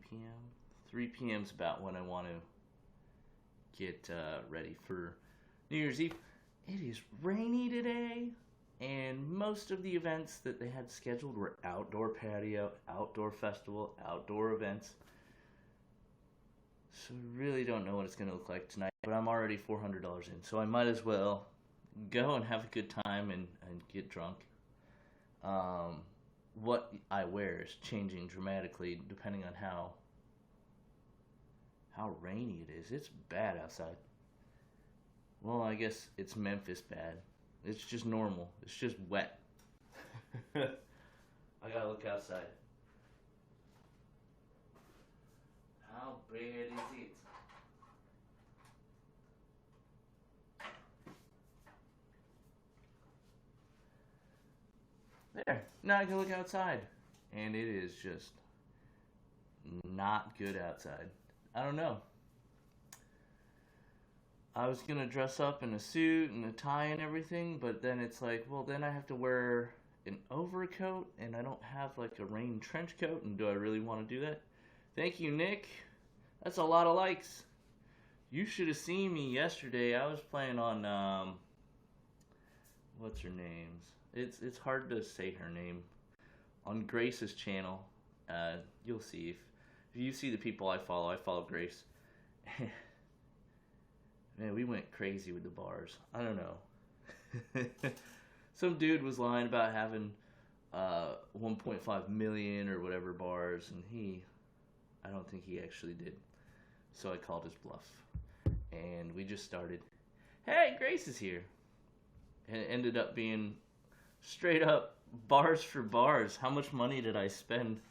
p.m. 3 p.m. is about when I want to get ready for New Year's Eve. It is rainy today, and most of the events that they had scheduled were outdoor patio, outdoor festival, outdoor events. So I really don't know what it's going to look like tonight, but I'm already $400 in, so I might as well go and have a good time and get drunk. What I wear is changing dramatically depending on how rainy it is. It's bad outside. Well, I guess it's Memphis bad. It's just normal. It's just wet. I gotta look outside. How bad is it? There. Now I can look outside. And it is just not good outside. I don't know. I was gonna dress up in a suit and a tie and everything, but then it's like, well, then I have to wear an overcoat, and I don't have like a rain trench coat, and do I really want to do that? Thank you, Nick. That's a lot of likes. You should have seen me yesterday. I was playing on what's her name's? It's hard to say her name. On Grace's channel. You'll see if you see the people I follow Grace. Man, we went crazy with the bars. I don't know. Some dude was lying about having 1.5 million or whatever bars, and I don't think he actually did. So I called his bluff. And we just started, hey, Grace is here. And it ended up being straight up bars for bars. How much money did I spend?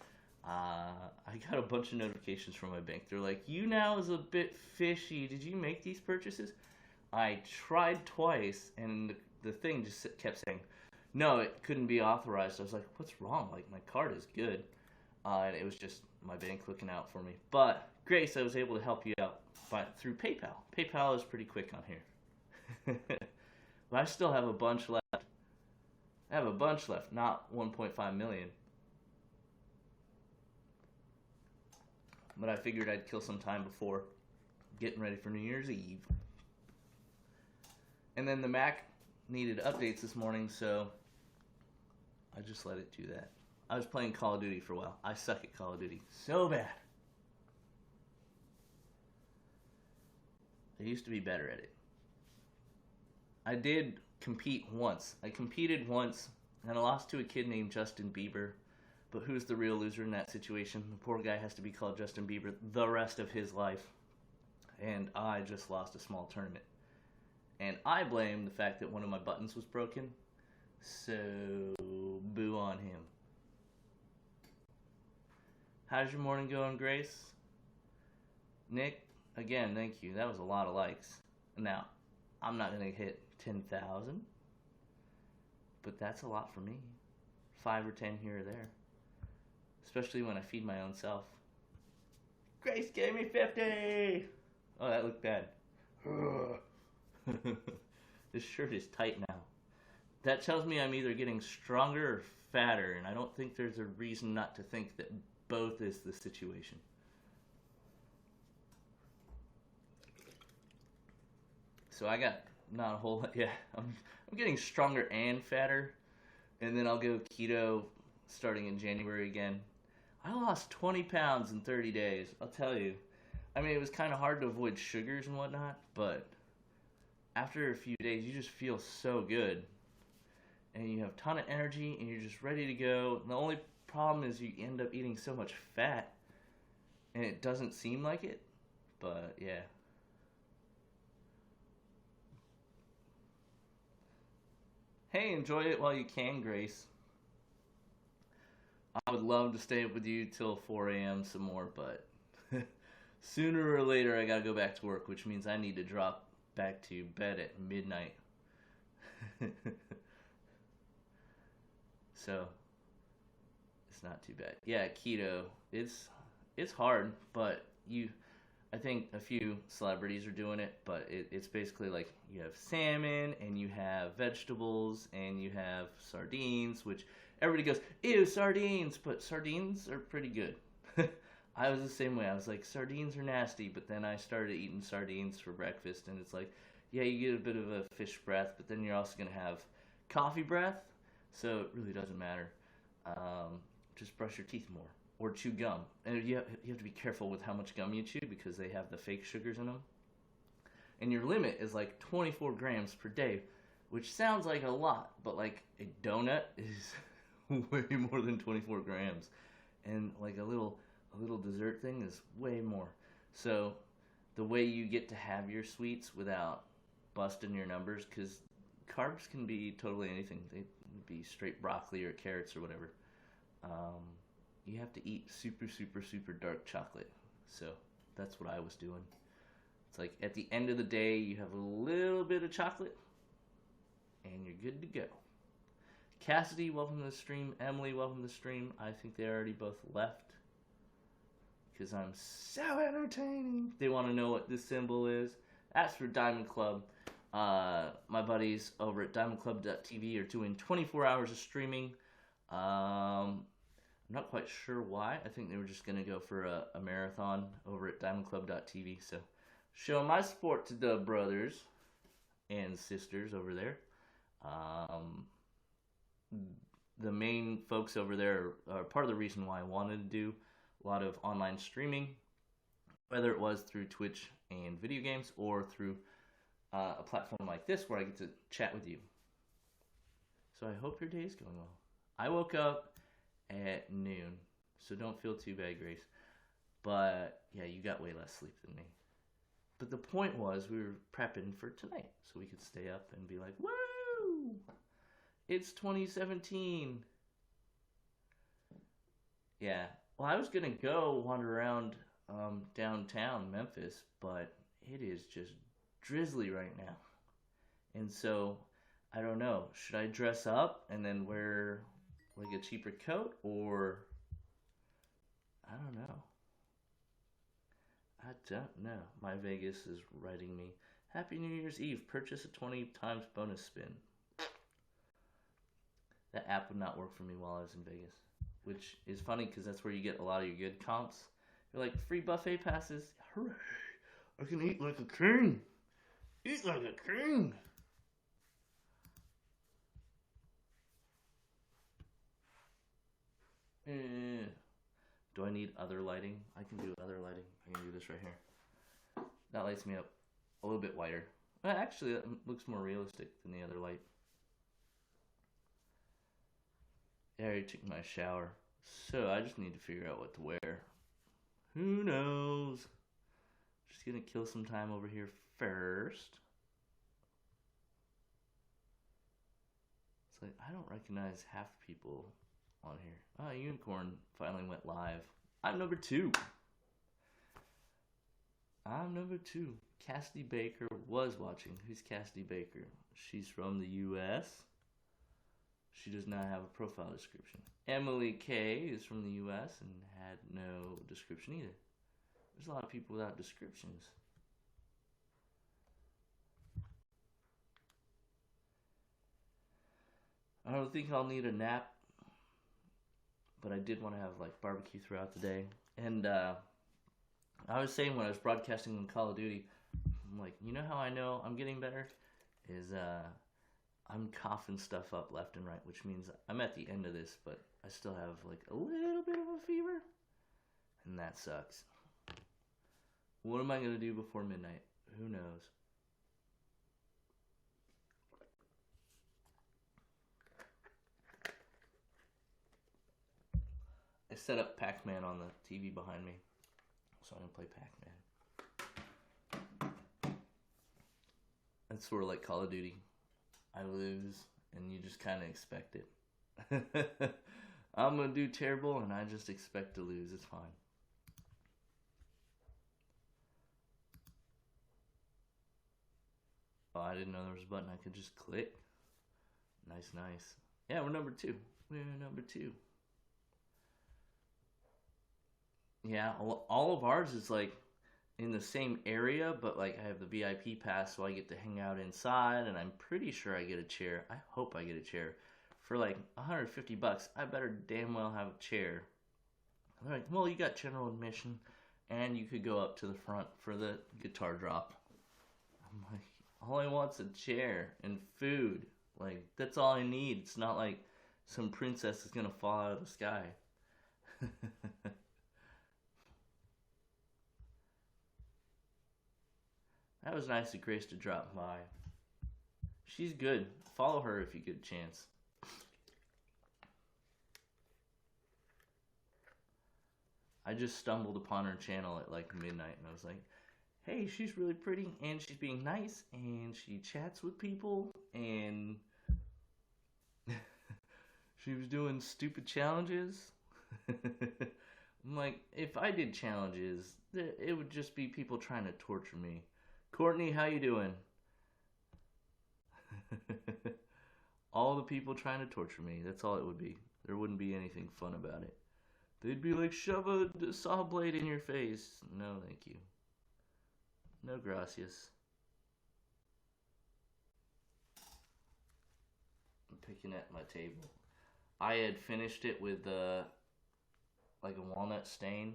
I got a bunch of notifications from my bank. They're like, YouNow is a bit fishy. Did you make these purchases? I tried twice, and the thing just kept saying, no, it couldn't be authorized. I was like, what's wrong? Like, my card is good. And it was just my bank looking out for me. But, Grace, I was able to help you out through PayPal. PayPal is pretty quick on here. But I still have a bunch left. I have a bunch left, not 1.5 million. But I figured I'd kill some time before getting ready for New Year's Eve. And then the Mac needed updates this morning, so I just let it do that. I was playing Call of Duty for a while. I suck at Call of Duty so bad. I used to be better at it. I did compete once. I competed once, and I lost to a kid named Justin Bieber. But who's the real loser in that situation? The poor guy has to be called Justin Bieber the rest of his life. And I just lost a small tournament. And I blame the fact that one of my buttons was broken. So, boo on him. How's your morning going, Grace? Nick, again, thank you. That was a lot of likes. Now, I'm not going to hit 10,000. But that's a lot for me. 5 or 10 here or there. Especially when I feed my own self. Grace gave me 50! Oh, that looked bad. This shirt is tight now. That tells me I'm either getting stronger or fatter, and I don't think there's a reason not to think that both is the situation. So I got not a whole lot. Yeah, I'm getting stronger and fatter, and then I'll go keto starting in January again. I lost 20 pounds in 30 days, I'll tell you. I mean, it was kind of hard to avoid sugars and whatnot, but after a few days, you just feel so good. And you have a ton of energy, and you're just ready to go. And the only problem is you end up eating so much fat, and it doesn't seem like it, but yeah. Hey, enjoy it while you can, Grace. I would love to stay up with you till 4 a.m. some more, but sooner or later I gotta go back to work, which means I need to drop back to bed at midnight. So, it's not too bad. Yeah, keto, it's hard, but I think a few celebrities are doing it, but it's basically like you have salmon, and you have vegetables, and you have sardines, which everybody goes, ew, sardines, but sardines are pretty good. I was the same way. I was like, sardines are nasty, but then I started eating sardines for breakfast, and it's like, yeah, you get a bit of a fish breath, but then you're also gonna have coffee breath, so it really doesn't matter. Um, just brush your teeth more or chew gum, and you have to be careful with how much gum you chew because they have the fake sugars in them. And your limit is like 24 grams per day, which sounds like a lot, but like a donut is way more than 24 grams, and like a little dessert thing is way more. So the way you get to have your sweets without busting your numbers, because carbs can be totally anything. They can be straight broccoli or carrots or whatever. Um, you have to eat super, super, super dark chocolate. So that's what I was doing. It's like at the end of the day, you have a little bit of chocolate, and you're good to go. Cassidy, welcome to the stream. Emily, welcome to the stream. I think they already both left because I'm so entertaining. They want to know what this symbol is. That's for Diamond Club. My buddies over at diamondclub.tv are doing 24 hours of streaming. I'm not quite sure why. I think they were just going to go for a marathon over at diamondclub.tv. So showing my support to the brothers and sisters over there. The main folks over there are part of the reason why I wanted to do a lot of online streaming, whether it was through Twitch and video games or through a platform like this where I get to chat with you. So I hope your day is going well. I woke up at noon, so don't feel too bad, Grace. But yeah, you got way less sleep than me. But the point was we were prepping for tonight so we could stay up and be like, woo! It's 2017. Yeah. Well, I was going to go wander around downtown Memphis, but it is just drizzly right now. And so, I don't know. Should I dress up and then wear like a cheaper coat, or I don't know. I don't know. My Vegas is writing me, Happy New Year's Eve. Purchase a 20 times bonus spin. That app would not work for me while I was in Vegas, which is funny because that's where you get a lot of your good comps. You're like, free buffet passes. Hooray! I can eat like a king. Eat like a king. Do I need other lighting? I can do other lighting. I can do this right here. That lights me up a little bit wider. Well, actually, that looks more realistic than the other light. I already took my shower, so I just need to figure out what to wear. Who knows? Just gonna kill some time over here first. It's like, I don't recognize half people on here. Ah, Unicorn finally went live. I'm number 2. Cassidy Baker was watching. Who's Cassidy Baker? She's from the U.S. She does not have a profile description. Emily K is from the U.S. and had no description either. There's a lot of people without descriptions. I don't think I'll need a nap, but I did want to have like barbecue throughout the day. And I was saying when I was broadcasting on Call of Duty, I'm like, you know how I know I'm getting better? Is I'm coughing stuff up left and right, which means I'm at the end of this, but I still have like a little bit of a fever, and that sucks. What am I going to do before midnight? Who knows? I set up Pac-Man on the TV behind me, so I'm going to play Pac-Man. That's sort of like Call of Duty. I lose, and you just kind of expect it. I'm going to do terrible, and I just expect to lose. It's fine. Oh, I didn't know there was a button I could just click. Nice, nice. Yeah, we're number 2. We're number 2. Yeah, all of ours is like in the same area, but like I have the VIP pass, so I get to hang out inside, and I'm pretty sure I get a chair. I hope I get a chair for like $150. I better damn well have a chair. They're like, well, you got general admission, and you could go up to the front for the guitar drop. I'm like, all I want's a chair and food. Like, that's all I need. It's not like some princess is gonna fall out of the sky. That was nice of Grace to drop by. She's good. Follow her if you get a chance. I just stumbled upon her channel at like midnight and I was like, hey, she's really pretty and she's being nice and she chats with people and she was doing stupid challenges. I'm like, if I did challenges, it would just be people trying to torture me. Courtney, how you doing? All the people trying to torture me. That's all it would be. There wouldn't be anything fun about it. They'd be like, shove a saw blade in your face. No, thank you. No gracias. I'm picking at my table. I had finished it with like a walnut stain.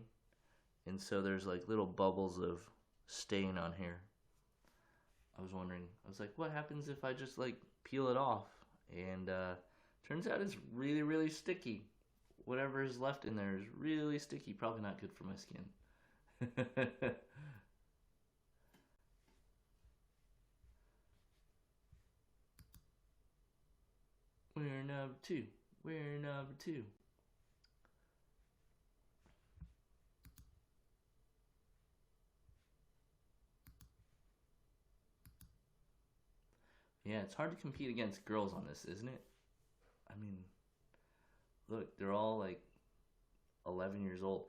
And so there's like little bubbles of stain on here. I was wondering, I was like, what happens if I just like peel it off? And turns out it's really, really sticky. Whatever is left in there is really sticky. Probably not good for my skin. We're number two. We're number two. Yeah, it's hard to compete against girls on this, isn't it? I mean, look, they're all like 11 years old.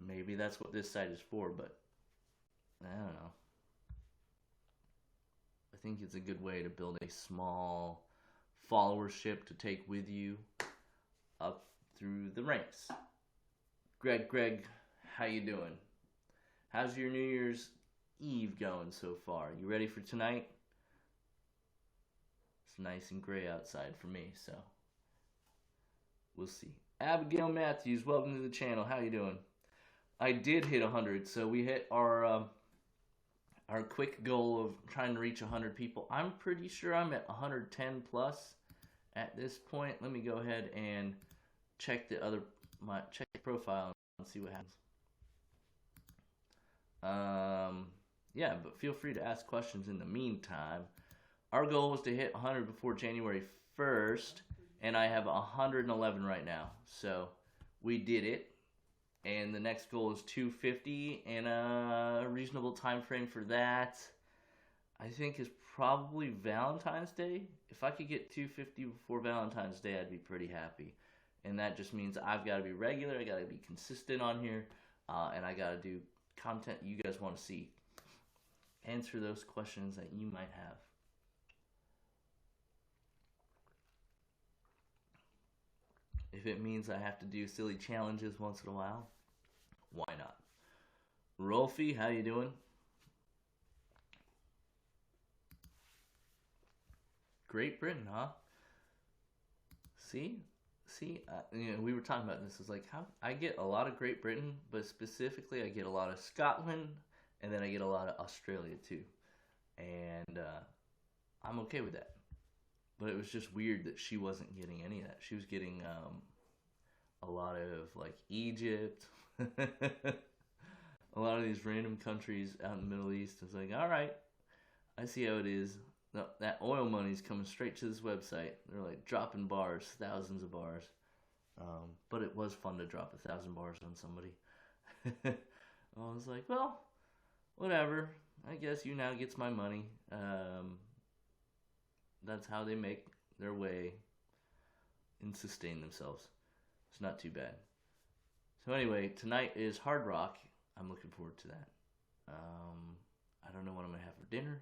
Maybe that's what this site is for, but I don't know. I think it's a good way to build a small followership to take with you up through the ranks. Greg, how you doing? How's your New Year's Eve going so far? You ready for tonight? It's nice and gray outside for me, so we'll see. Abigail Matthews, welcome to the channel. How you doing? I did hit 100, so we hit our quick goal of trying to reach 100 people. I'm pretty sure I'm at 110 plus at this point. Let me go ahead and check the profile and see what happens. Yeah, but feel free to ask questions in the meantime. Our goal was to hit 100 before January 1st, and I have 111 right now. So we did it. And the next goal is 250, and a reasonable time frame for that, I think, is probably Valentine's Day. If I could get 250 before Valentine's Day, I'd be pretty happy. And that just means I've got to be regular, I got to be consistent on here, and I got to do content you guys want to see. Answer those questions that you might have. If it means I have to do silly challenges once in a while, why not? Rolfie, how you doing? Great Britain, huh? See, we were talking about this. It's like how I get a lot of Great Britain, but specifically I get a lot of Scotland, and then I get a lot of Australia too, and I'm okay with that. But it was just weird that she wasn't getting any of that. She was getting a lot of like Egypt, a lot of these random countries out in the Middle East. It's like, all right, I see how it is. That oil money's coming straight to this website. They're like dropping bars, thousands of bars. But it was fun to drop 1,000 bars on somebody. I was like, well, whatever. I guess YouNow gets my money. That's how they make their way and sustain themselves. It's not too bad. So anyway, tonight is Hard Rock. I'm looking forward to that. I don't know what I'm going to have for dinner.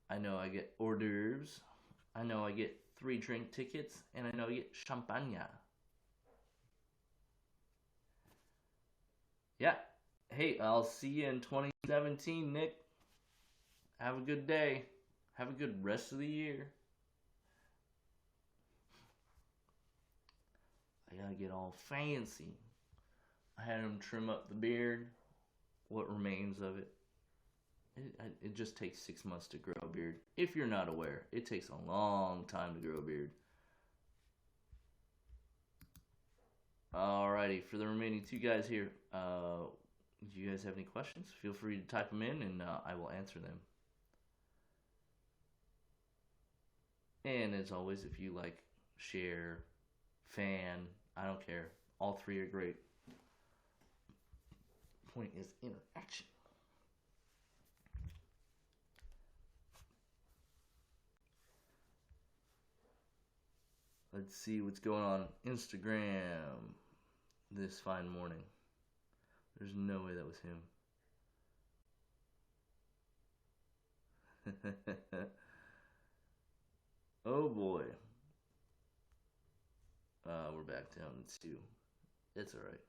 I know I get hors d'oeuvres. I know I get 3 drink tickets. And I know I get champagne. Yeah. Hey, I'll see you in 2017, Nick. Have a good day. Have a good rest of the year. I gotta get all fancy. I had him trim up the beard, what remains of it. It just takes 6 months to grow a beard. If you're not aware, it takes a long time to grow a beard. Alrighty, for the remaining two guys here, do you guys have any questions? Feel free to type them in and I will answer them. And as always, if you like, share, fan, I don't care. All three are great. Point is interaction. Let's see what's going on Instagram this fine morning. There's no way that was him. Oh boy. We're back down to 2. It's alright.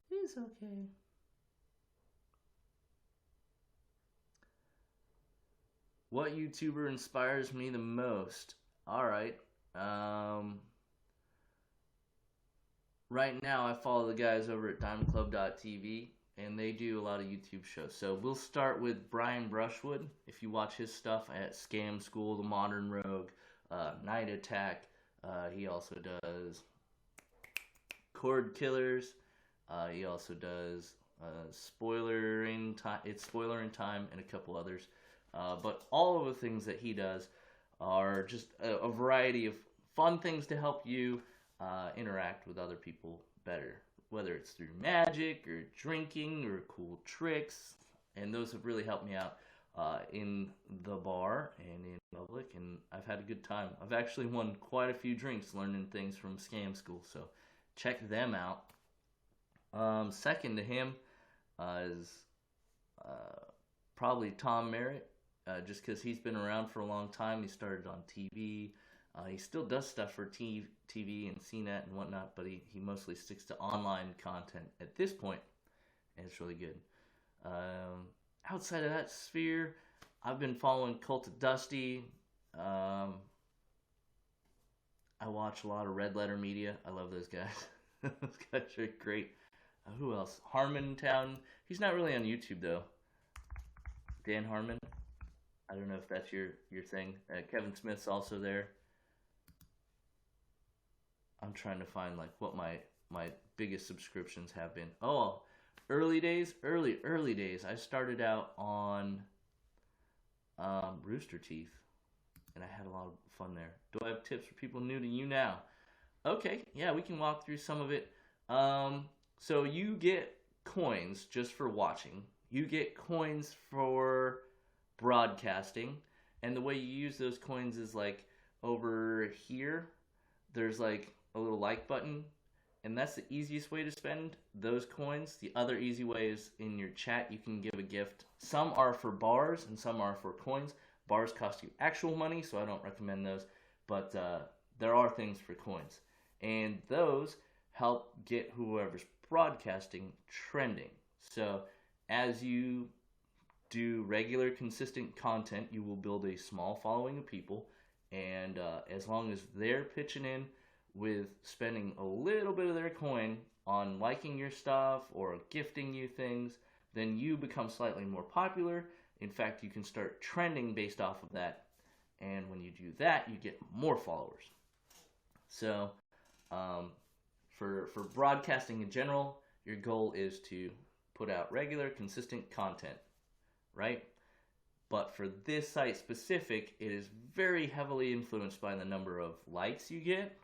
It's okay. What YouTuber inspires me the most? Alright. Right now I follow the guys over at diamondclub.tv and they do a lot of YouTube shows. So we'll start with Brian Brushwood. If you watch his stuff at Scam School, The Modern Rogue, Night Attack, he also does Cord Killers. He also does Spoiler in Time. It's Spoiler in Time and a couple others. But all of the things that he does are just a variety of fun things to help you interact with other people better, whether it's through magic or drinking or cool tricks. And those have really helped me out in the bar and in public, and I've had a good time. I've actually won quite a few drinks learning things from Scam School, so check them out. Second to him is probably Tom Merritt, just because he's been around for a long time. He started on TV. He still does stuff for TV and CNET and whatnot, but he mostly sticks to online content at this point, and it's really good. Outside of that sphere, I've been following Cult of Dusty. I watch a lot of Red Letter Media. I love those guys. Those guys are great. Who else? Harmontown. He's not really on YouTube, though. Dan Harmon. I don't know if that's your thing. Kevin Smith's also there. I'm trying to find like what my biggest subscriptions have been. Oh, early days. I started out on Rooster Teeth, and I had a lot of fun there. Do I have tips for people new to YouNow? Okay, yeah, we can walk through some of it. So you get coins just for watching. You get coins for broadcasting, and the way you use those coins is like over here. There's like a little like button, and that's the easiest way to spend those coins. The other easy way is in your chat. You can give a gift. Some are for bars and some are for coins. Bars cost you actual money, so I don't recommend those, but there are things for coins, and those help get whoever's broadcasting trending. So as you do regular consistent content, you will build a small following of people, and as long as they're pitching in with spending a little bit of their coin on liking your stuff or gifting you things, then you become slightly more popular. In fact, you can start trending based off of that, and when you do that, you get more followers. So for broadcasting in general, your goal is to put out regular, consistent content, right? But for this site specific, it is very heavily influenced by the number of likes you get,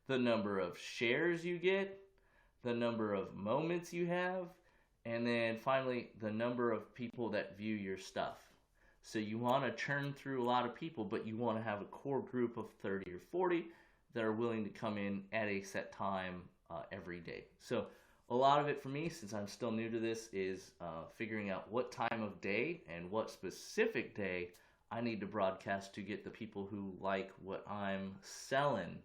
the number of shares you get, the number of moments you have, and then finally the number of people that view your stuff. So you want to churn through a lot of people, but you want to have a core group of 30 or 40 that are willing to come in at a set time every day. So a lot of it for me, since I'm still new to this, is figuring out what time of day and what specific day I need to broadcast to get the people who like what I'm selling,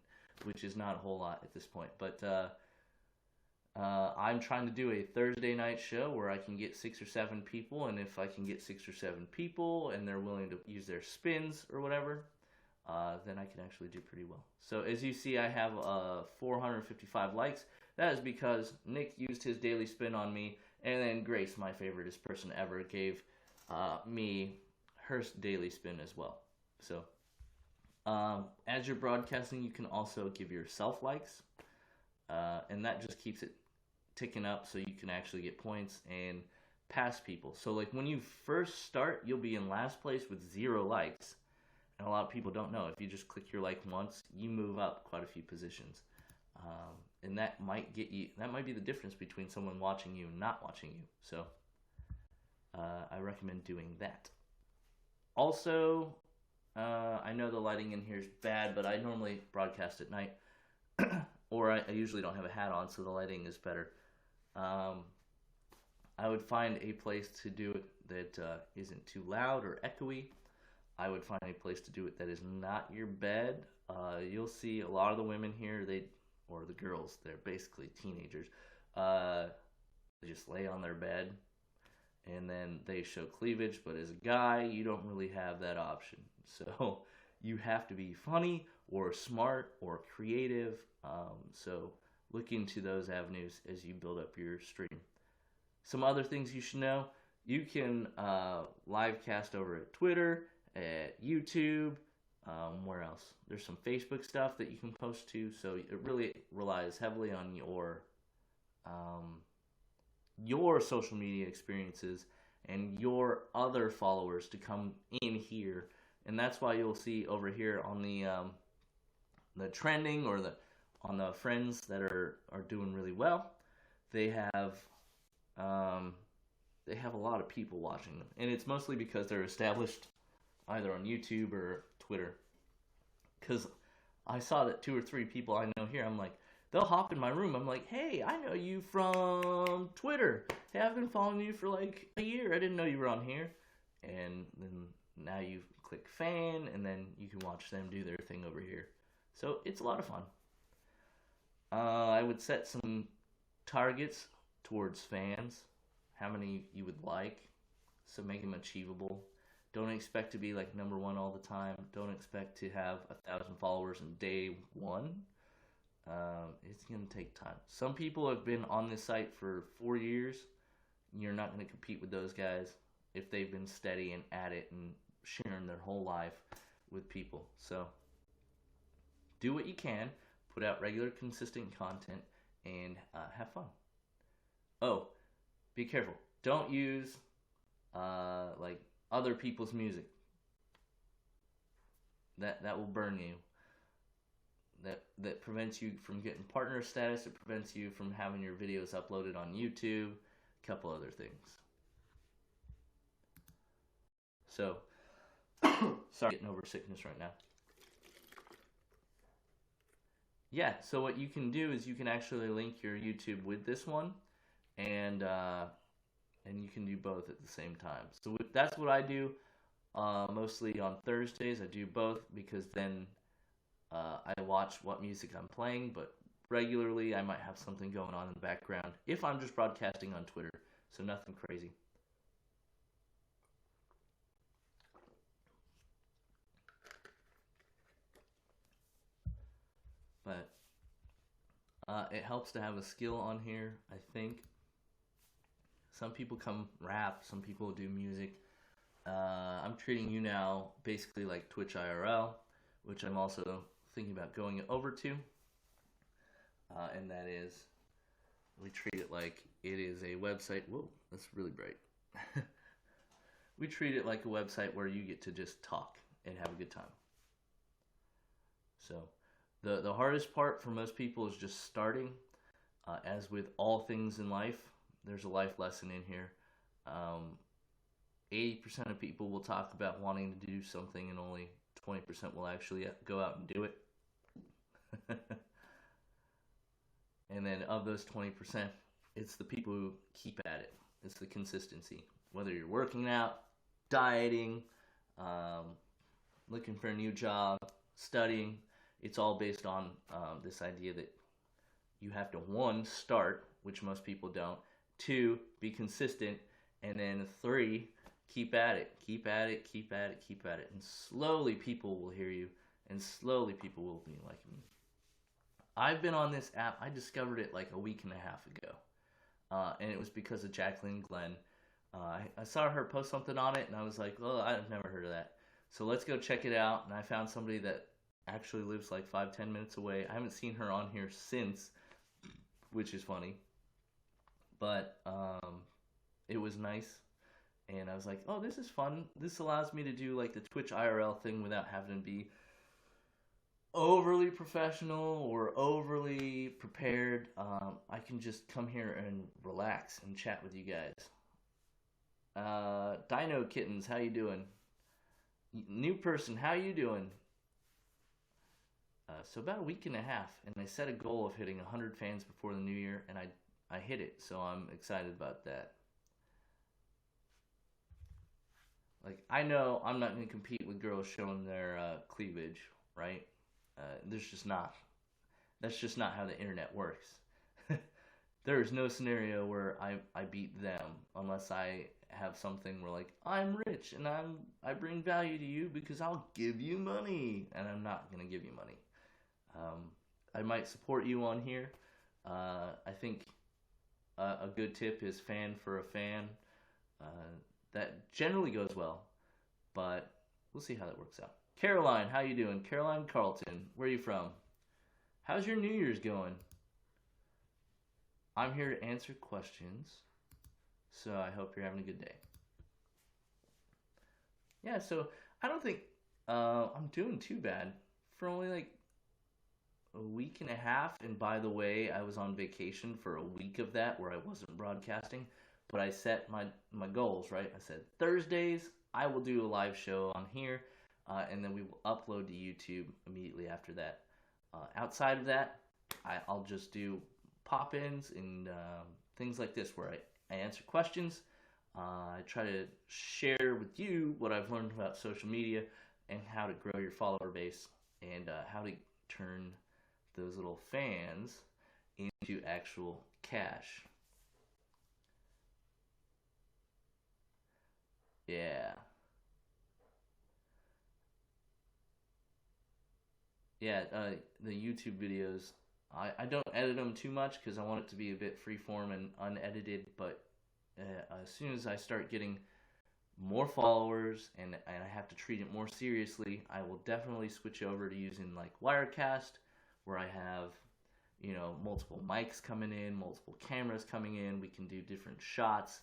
which is not a whole lot at this point. But I'm trying to do a Thursday night show where I can get 6 or 7 people, and if I can get 6 or 7 people and they're willing to use their spins or whatever, then I can actually do pretty well. So as you see, I have 455 likes. That is because Nick used his daily spin on me, and then Grace, my favoriteest person ever, gave me her daily spin as well. So as you're broadcasting, you can also give yourself likes, and that just keeps it ticking up so you can actually get points and pass people. So like when you first start, you'll be in last place with 0 likes. And a lot of people don't know. If you just click your like once, you move up quite a few positions. And that might be the difference between someone watching you and not watching you. So I recommend doing that. Also, I know the lighting in here is bad, but I normally broadcast at night. Or I usually don't have a hat on, so the lighting is better. I would find a place to do it that isn't too loud or echoey. I would find a place to do it that is not your bed. You'll see a lot of the women here, or the girls, they're basically teenagers. They just lay on their bed and then they show cleavage, but as a guy, you don't really have that option. So you have to be funny or smart or creative. So look into those avenues as you build up your stream. Some other things you should know: you can live cast over at Twitter, at YouTube. Where else? There's some Facebook stuff that you can post to. So it really relies heavily on your social media experiences and your other followers to come in here. And that's why you'll see over here on the trending or on the friends that are doing really well, they have a lot of people watching them, and it's mostly because they're established either on YouTube or Twitter. Because I saw that 2 or 3 people I know here, I'm like, they'll hop in my room. I'm like, hey, I know you from Twitter. Hey, I've been following you for like a year. I didn't know you were on here. And then now you click fan, and then you can watch them do their thing over here. So it's a lot of fun. I would set some targets towards fans, how many you would like, so make them achievable. Don't expect to be like number 1 all the time. Don't expect to have 1,000 followers in day 1. It's going to take time. Some people have been on this site for 4 years. You're not going to compete with those guys if they've been steady and at it and sharing their whole life with people. So do what you can. Put out regular, consistent content and have fun. Oh, be careful. Don't use like other people's music. That will burn you. That prevents you from getting partner status. It prevents you from having your videos uploaded on YouTube. A couple other things. So, sorry, getting over sickness right now. Yeah, so what you can do is you can actually link your YouTube with this one, and you can do both at the same time. So that's what I do. Mostly on Thursdays, I do both because then I watch what music I'm playing, but regularly I might have something going on in the background if I'm just broadcasting on Twitter, so nothing crazy. But it helps to have a skill on here, I think. Some people come rap, some people do music. I'm treating YouNow basically like Twitch IRL, which I'm also thinking about going over to. And that is, we treat it like it is a website. Whoa, that's really bright. We treat it like a website where you get to just talk and have a good time. So the hardest part for most people is just starting. As with all things in life, there's a life lesson in here. 80% of people will talk about wanting to do something and only 20% will actually go out and do it. And then of those 20%, it's the people who keep at it. It's the consistency. Whether you're working out, dieting, looking for a new job, studying, it's all based on this idea that you have to, 1, start, which most people don't, 2, be consistent, and then 3, keep at it, keep at it, keep at it, keep at it. And slowly people will hear you and slowly people will be liking me. I've been on this app. I discovered it like a week and a half ago, and it was because of Jacqueline Glenn. I saw her post something on it, and I was like, well, I've never heard of that. So let's go check it out. And I found somebody that actually lives like 5-10 minutes away. I haven't seen her on here since, which is funny. But it was nice. And I was like, oh, this is fun. This allows me to do like the Twitch IRL thing without having to be overly professional or overly prepared. I can just come here and relax and chat with you guys. Dino Kittens, how you doing? New person, how you doing? So about a week and a half, and I set a goal of hitting 100 fans before the new year, and I hit it, so I'm excited about that. Like, I know I'm not going to compete with girls showing their cleavage, right? There's just not. That's just not how the internet works. There is no scenario where I beat them unless I have something where like I'm rich and I bring value to you because I'll give you money, and I'm not gonna give you money. I might support you on here. I think a good tip is fan for a fan. That generally goes well, but we'll see how that works out. Caroline, how you doing? Caroline Carlton, where are you from? How's your New Year's going? I'm here to answer questions, so I hope you're having a good day. Yeah, so I don't think I'm doing too bad for only like a week and a half. And by the way, I was on vacation for a week of that where I wasn't broadcasting, but I set my goals, right? I said Thursdays I will do a live show on here, and then we will upload to YouTube immediately after that. Outside of that, I'll just do pop-ins and things like this where I answer questions. I try to share with you what I've learned about social media and how to grow your follower base and how to turn those little fans into actual cash. Yeah. Yeah, the YouTube videos, I don't edit them too much because I want it to be a bit freeform and unedited, but as soon as I start getting more followers and I have to treat it more seriously, I will definitely switch over to using like Wirecast, where I have, multiple mics coming in, multiple cameras coming in, we can do different shots,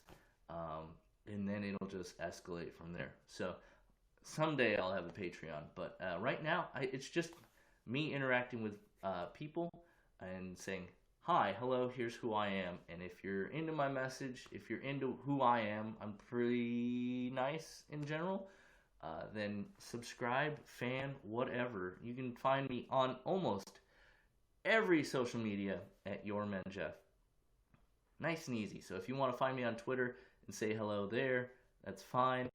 and then it'll just escalate from there. So someday I'll have a Patreon, but right now it's just me interacting with people and saying, hi, hello, here's who I am. And if you're into my message, if you're into who I am, I'm pretty nice in general, then subscribe, fan, whatever. You can find me on almost every social media at Your Man Jeff. Nice and easy. So if you want to find me on Twitter and say hello there, that's fine.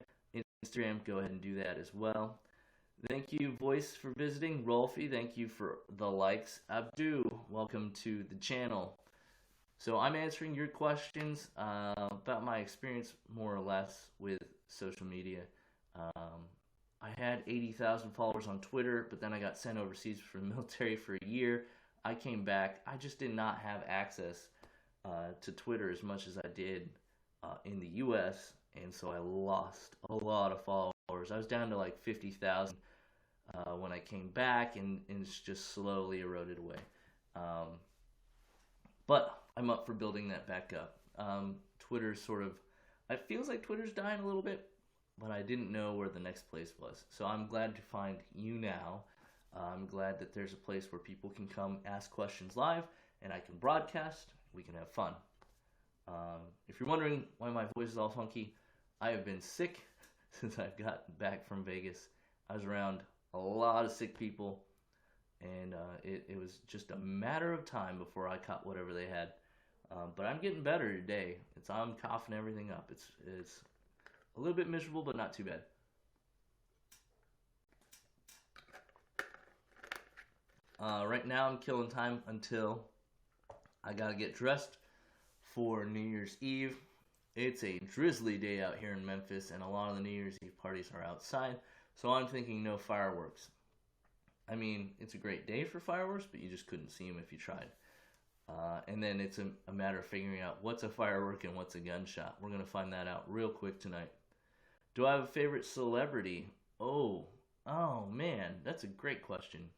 Instagram, go ahead and do that as well. Thank you, Voice, for visiting. Rolfie, thank you for the likes. Abdu, welcome to the channel. So I'm answering your questions about my experience, more or less, with social media. I had 80,000 followers on Twitter, but then I got sent overseas for the military for a year. I came back. I just did not have access to Twitter as much as I did in the U.S., and so I lost a lot of followers. I was down to like 50,000 when I came back, and it's just slowly eroded away. But I'm up for building that back up. Twitter's it feels like Twitter's dying a little bit, but I didn't know where the next place was. So I'm glad to find YouNow. I'm glad that there's a place where people can come ask questions live, and I can broadcast. We can have fun. If you're wondering why my voice is all funky, I have been sick since I've gotten back from Vegas. I was around a lot of sick people, and it was just a matter of time before I caught whatever they had. But I'm getting better today. I'm coughing everything up. It's a little bit miserable, but not too bad. Right now I'm killing time until I gotta get dressed for New Year's Eve. It's a drizzly day out here in Memphis, and a lot of the New Year's Eve parties are outside, so I'm thinking no fireworks. I mean, it's a great day for fireworks, but you just couldn't see them if you tried. And then it's a matter of figuring out what's a firework and what's a gunshot. We're going to find that out real quick tonight. Do I have a favorite celebrity? Oh man, that's a great question.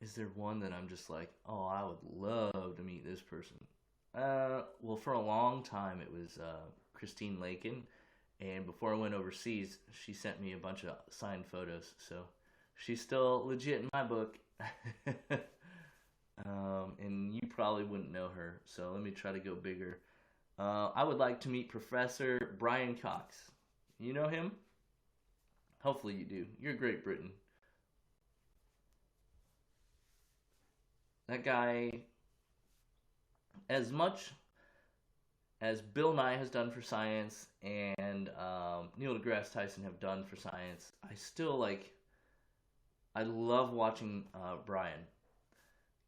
Is there one that I'm just like, oh, I would love to meet this person? Well, for a long time it was Christine Lakin, and before I went overseas, she sent me a bunch of signed photos. So she's still legit in my book. And you probably wouldn't know her, so let me try to go bigger. I would like to meet Professor Brian Cox. You know him? Hopefully you do. You're Great Britain. That guy, as much as Bill Nye has done for science and Neil deGrasse Tyson have done for science, I love watching Brian,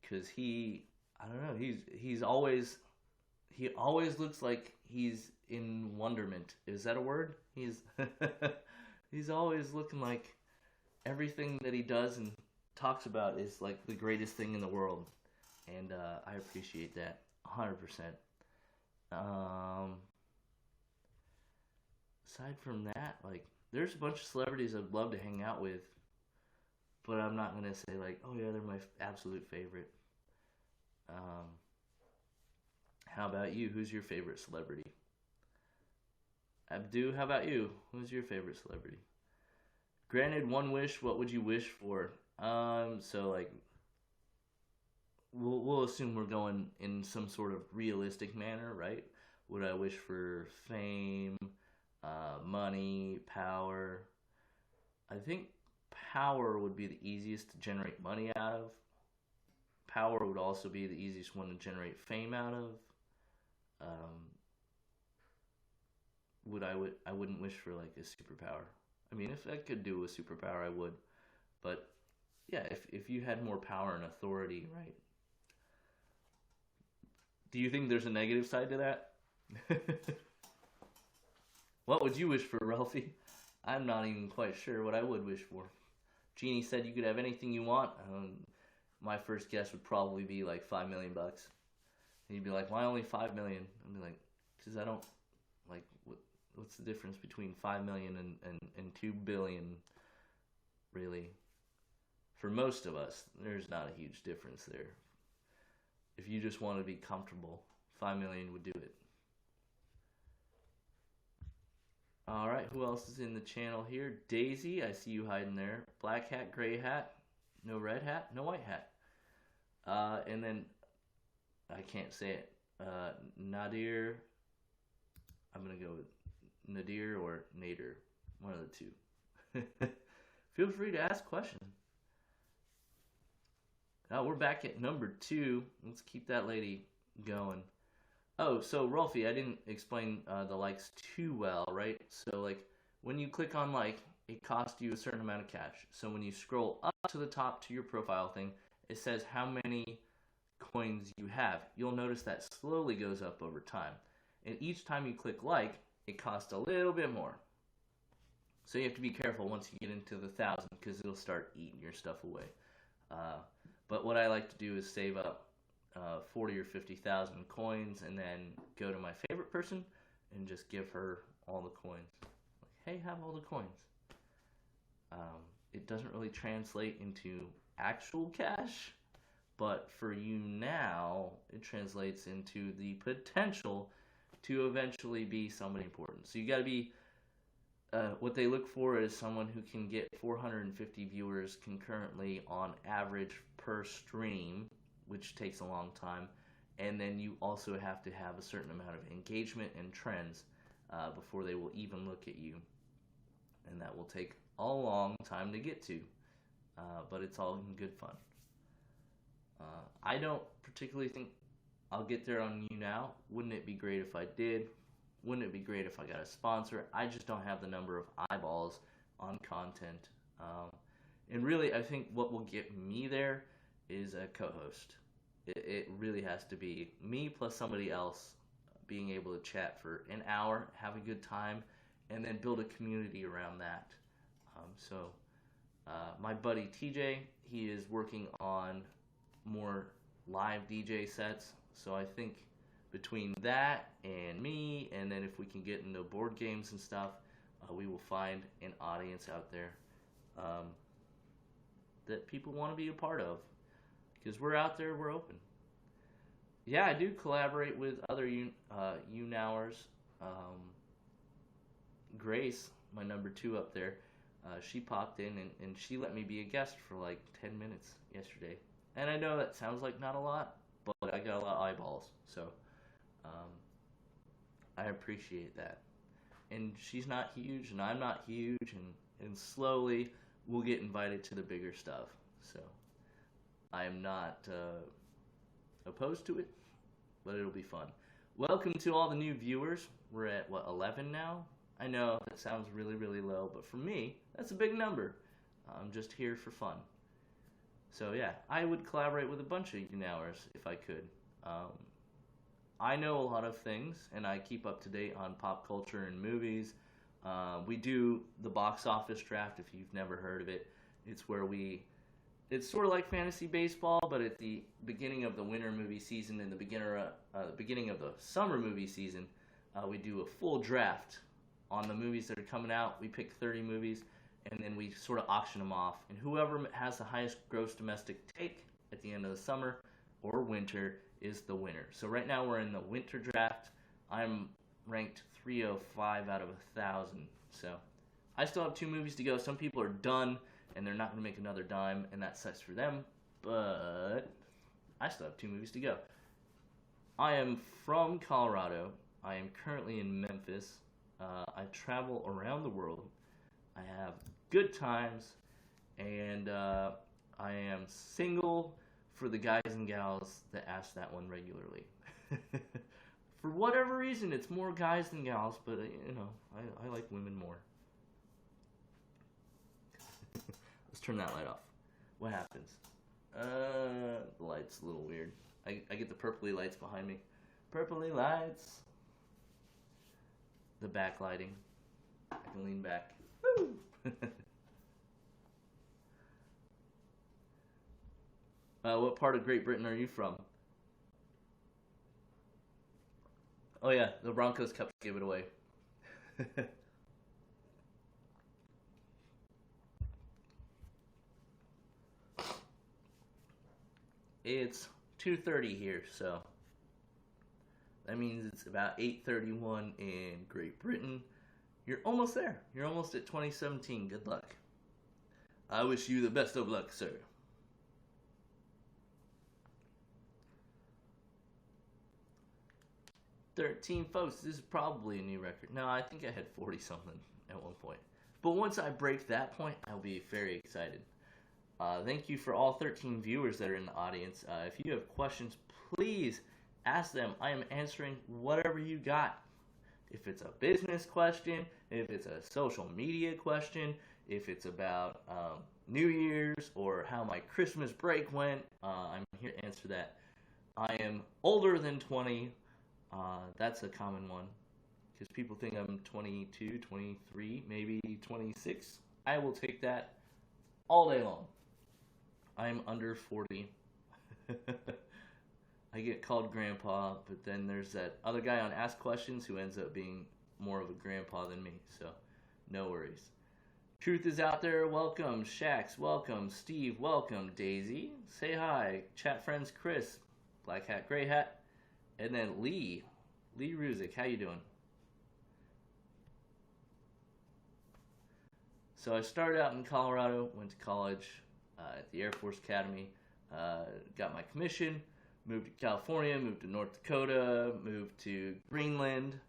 because I don't know, he always looks like he's in wonderment. Is that a word? He's always looking like everything that he does and talks about is like the greatest thing in the world, and I appreciate that 100%. Um, Aside from that, like, there's a bunch of celebrities I'd love to hang out with, but I'm not gonna say like, oh yeah, they're my absolute favorite. Um, how about you? Who's your favorite celebrity? Abdu, how about you? Who's your favorite celebrity? Granted one wish, what would you wish for? So like, we'll assume we're going in some sort of realistic manner, right? Would I wish for fame, money, power? I think power would be the easiest to generate money out of. Power would also be the easiest one to generate fame out of. Um, I wouldn't wish for like a superpower. I mean, if I could do a superpower, I would. But yeah, if you had more power and authority, right? Do you think there's a negative side to that? What would you wish for, Ralphie? I'm not even quite sure what I would wish for. Jeannie said you could have anything you want. My first guess would probably be like $5 million. And you'd be like, why only 5 million? I'd be like, because I don't like what's the difference between 5 million and 2 billion, really? For most of us, there's not a huge difference there. If you just want to be comfortable, 5 million would do it. All right, who else is in the channel here? Daisy, I see you hiding there. Black hat, gray hat, no red hat, no white hat. And then, I can't say it. Nadir, I'm going to go with Nadir or Nader, one of the two. Feel free to ask questions. Now we're back at number 2. Let's keep that lady going. Oh, so Rolfie, I didn't explain the likes too well, right? So like, when you click on like, it costs you a certain amount of cash. So when you scroll up to the top to your profile thing, it says how many coins you have. You'll notice that slowly goes up over time. And each time you click like, it costs a little bit more. So you have to be careful once you get into the 1,000, because it'll start eating your stuff away. But what I like to do is save up 40 or 50,000 coins, and then go to my favorite person and just give her all the coins. Like, hey, have all the coins. It doesn't really translate into actual cash, but for YouNow, it translates into the potential to eventually be somebody important. So you got to be, what they look for is someone who can get 450 viewers concurrently on average per stream, which takes a long time. And then you also have to have a certain amount of engagement and trends before they will even look at you. And that will take a long time to get to, but it's all in good fun. I don't particularly think I'll get there on YouNow. Wouldn't it be great if I did? Wouldn't it be great if I got a sponsor? I just don't have the number of eyeballs on content. And really, I think what will get me there is a co-host. It really has to be me plus somebody else being able to chat for an hour, have a good time, and then build a community around that. So My buddy TJ, he is working on more live DJ sets. So I think between that and me, and then if we can get into board games and stuff, we will find an audience out there um, that people want to be a part of. Because we're out there, we're open. Yeah, I do collaborate with other YouNowers. Grace, my number 2 up there, she popped in and she let me be a guest for like 10 minutes yesterday. And I know that sounds like not a lot, but I got a lot of eyeballs. So um, I appreciate that. And she's not huge, and I'm not huge, and slowly we'll get invited to the bigger stuff. So I am not opposed to it, but it'll be fun. Welcome to all the new viewers. We're at, 11 now? I know that sounds really, really low, but for me, that's a big number. I'm just here for fun. So yeah, I would collaborate with a bunch of YouNowers if I could. I know a lot of things, and I keep up to date on pop culture and movies. We do the box office draft, if you've never heard of it. It's where it's sort of like fantasy baseball, but at the beginning of the winter movie season and the beginning of the summer movie season, we do a full draft on the movies that are coming out. We pick 30 movies, and then we sort of auction them off. And whoever has the highest gross domestic take at the end of the summer or winter is the winner. So right now we're in the winter draft. I'm ranked 305 out of 1,000. So I still have 2 movies to go. Some people are done, and they're not going to make another dime, and that sucks for them. But I still have 2 movies to go. I am from Colorado. I am currently in Memphis. I travel around the world. I have good times, and I am single for the guys and gals that ask that one regularly. For whatever reason, it's more guys than gals, but I like women more. Let's turn that light off. What happens? The light's a little weird. I get the purpley lights behind me. Purpley lights. The backlighting. I can lean back. Woo! What part of Great Britain are you from? Oh yeah, the Broncos Cup gave it away. It's 2:30 here, so that means it's about 8:31 in Great Britain. You're almost there. You're almost at 2017. Good luck. I wish you the best of luck, sir. 13 folks. This is probably a new record. No, I think I had 40 something at one point. But once I break that point, I'll be very excited. Thank you for all 13 viewers that are in the audience. If you have questions, please ask them. I am answering whatever you got. If it's a business question, if it's a social media question, if it's about New Year's or how my Christmas break went, I'm here to answer that. I am older than 20. That's a common one because people think I'm 22, 23, maybe 26. I will take that all day long. I'm under 40. I get called grandpa, but then there's that other guy on Ask Questions who ends up being more of a grandpa than me, so no worries. Truth is out there, welcome. Shax, welcome. Steve, welcome. Daisy, say hi. Chat friends Chris, Black Hat, Gray Hat, and then Lee Ruzik, how you doing? So I started out in Colorado, went to college at the Air Force Academy, got my commission, moved to California, moved to North Dakota, moved to Greenland,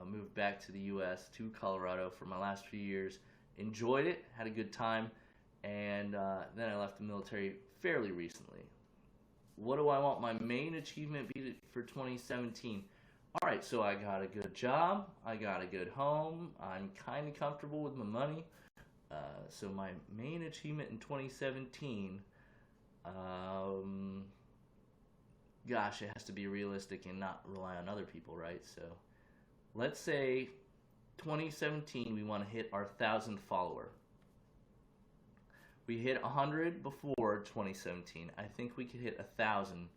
moved back to the U.S., to Colorado for my last few years. Enjoyed it, had a good time, and then I left the military fairly recently. What do I want my main achievement be for 2017? All right, so I got a good job, I got a good home, I'm kind of comfortable with my money. So my main achievement in 2017, gosh, it has to be realistic and not rely on other people, right? So let's say 2017 we want to hit our 1,000th follower. We hit 100 before 2017. I think we could hit 1,000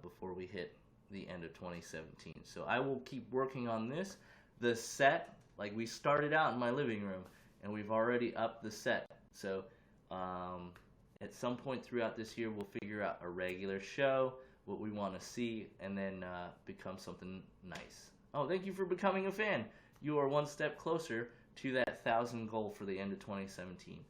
before we hit the end of 2017. So I will keep working on this. The set, like we started out in my living room, and we've already upped the set. So at some point throughout this year, we'll figure out a regular show, what we want to see, and then become something nice. Oh, thank you for becoming a fan. You are one step closer to that 1,000 goal for the end of 2017.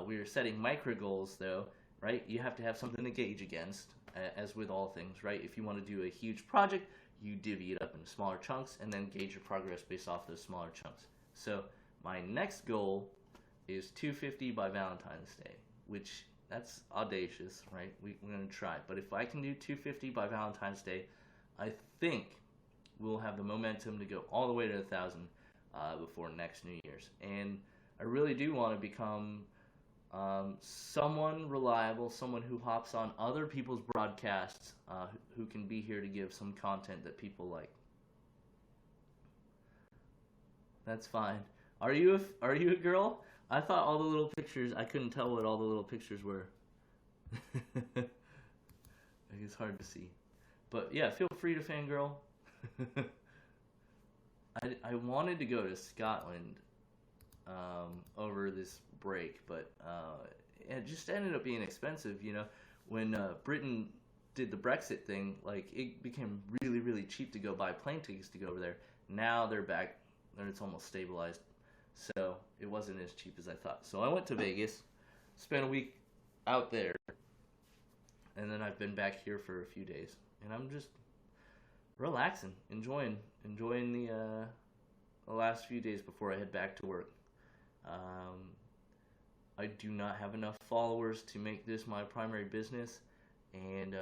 We are setting micro goals, though, right? You have to have something to gauge against, as with all things, right? If you want to do a huge project, you divvy it up into smaller chunks and then gauge your progress based off those smaller chunks. So my next goal is 250 by Valentine's Day, which that's audacious, right? We're going to try. But if I can do 250 by Valentine's Day, I think we'll have the momentum to go all the way to 1,000 before next New Year's. And I really do want to become someone reliable, someone who hops on other people's broadcasts, who can be here to give some content that people like. That's fine. Are you a girl? I thought all the little pictures, I couldn't tell what all the little pictures were. It's hard to see. But yeah, feel free to fangirl. I wanted to go to Scotland over this break, but it just ended up being expensive. You know, when Britain did the Brexit thing, like it became really, really cheap to go buy plane tickets to go over there. Now they're back, and it's almost stabilized, so it wasn't as cheap as I thought. So I went to Vegas, spent a week out there, and then I've been back here for a few days, and I'm just relaxing, enjoying the last few days before I head back to work. I do not have enough followers to make this my primary business, and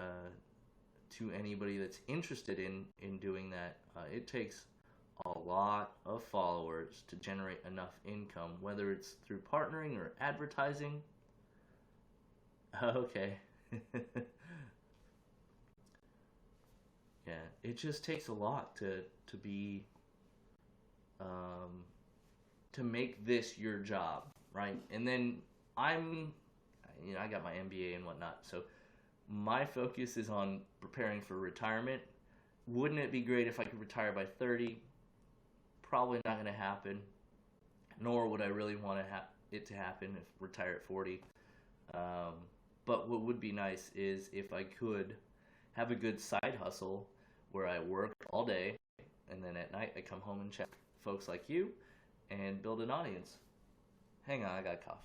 to anybody that's interested in doing that, it takes a lot of followers to generate enough income, whether it's through partnering or advertising. Okay. Yeah, it just takes a lot to be to make this your job, right? And then I got my MBA and whatnot, so my focus is on preparing for retirement. Wouldn't it be great if I could retire by 30? Probably not going to happen, nor would I really want it to happen if retire at 40. But what would be nice is if I could have a good side hustle where I work all day, and then at night I come home and check folks like you and build an audience. Hang on, I got a cough.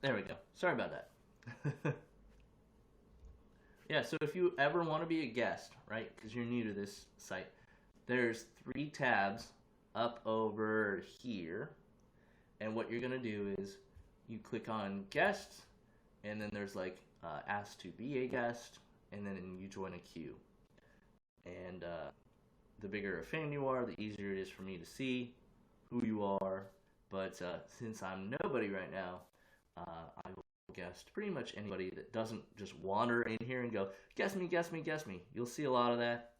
There we go. Sorry about that. Yeah, so if you ever want to be a guest, right, because you're new to this site, there's 3 tabs up over here. And what you're going to do is you click on guests, and then there's like ask to be a guest, and then you join a queue. And the bigger a fan you are, the easier it is for me to see who you are. But since I'm nobody right now, I will guest pretty much anybody that doesn't just wander in here and go, guess me, guess me, guess me. You'll see a lot of that.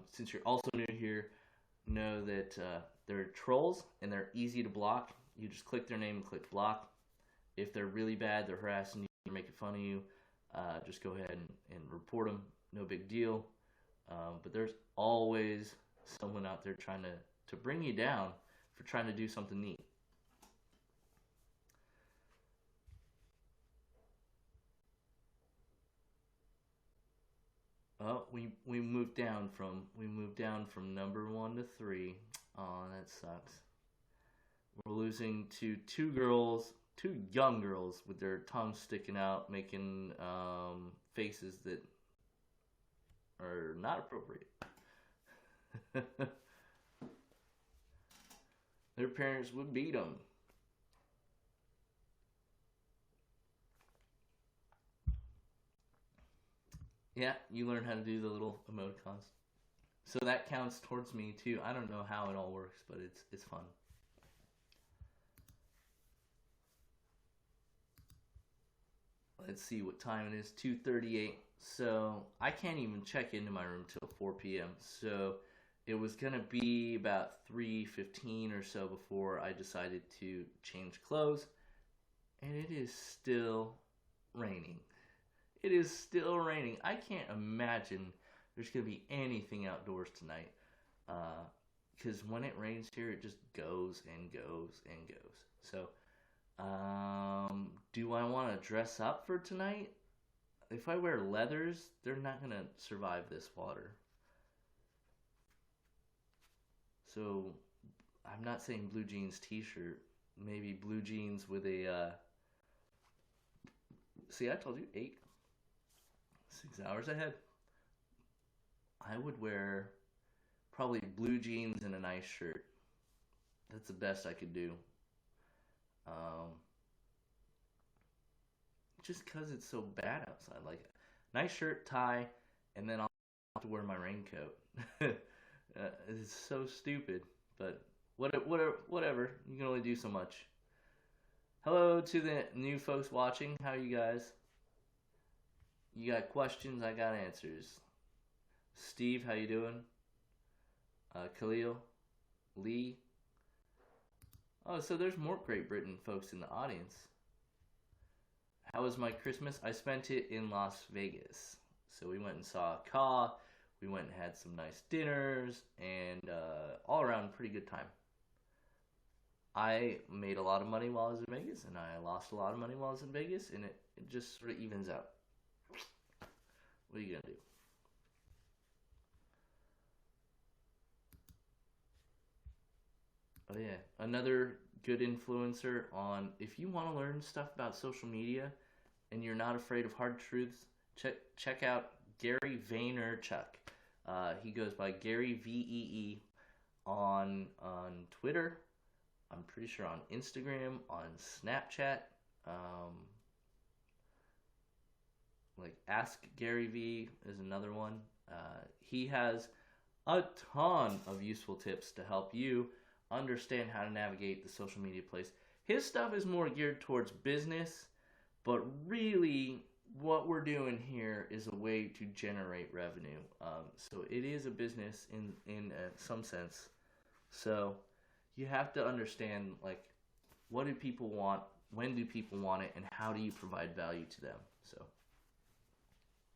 Since you're also new here, know that they're trolls and they're easy to block. You just click their name and click block. If they're really bad, they're harassing you, they're making fun of you, just go ahead and report them. No big deal. But there's always someone out there trying to bring you down for trying to do something neat. Oh, we moved down from number 1 to 3. Oh, that sucks. We're losing to 2 girls, 2 young girls with their tongues sticking out, making faces that are not appropriate. Their parents would beat them. Yeah, you learn how to do the little emoticons. So that counts towards me too. I don't know how it all works, but it's fun. Let's see what time it is. 2:38. So I can't even check into my room till 4 p.m. So it was gonna be about 3:15 or so before I decided to change clothes, and it is still raining. It is still raining. I can't imagine there's gonna be anything outdoors tonight. Because when it rains here, it just goes and goes and goes. So, do I want to dress up for tonight? If I wear leathers, they're not gonna survive this water. So, I'm not saying blue jeans t-shirt. Maybe blue jeans with a. See, I told you 6 hours ahead. I would wear probably blue jeans and a nice shirt. That's the best I could do. Um, just because it's so bad outside. Like, nice shirt, tie, and then I'll have to wear my raincoat. It's so stupid, but whatever. You can only do so much. Hello to the new folks watching. How are you guys? You got questions? I got answers. Steve, how you doing? Khalil, Lee. Oh, so there's more Great Britain folks in the audience. How was my Christmas? I spent it in Las Vegas. So we went and saw a Ka. We went and had some nice dinners, and all around pretty good time. I made a lot of money while I was in Vegas, and I lost a lot of money while I was in Vegas, and it just sort of evens out. What are you gonna do? Oh yeah, another good influencer on if you want to learn stuff about social media and you're not afraid of hard truths, check out Gary Vaynerchuk. He goes by Gary VEE on Twitter. I'm pretty sure on Instagram, on Snapchat. Like Ask Gary V is another one. He has a ton of useful tips to help you understand how to navigate the social media place. His stuff is more geared towards business, but really what we're doing here is a way to generate revenue. So it is a business in some sense. So you have to understand, like, what do people want, when do people want it, and how do you provide value to them. So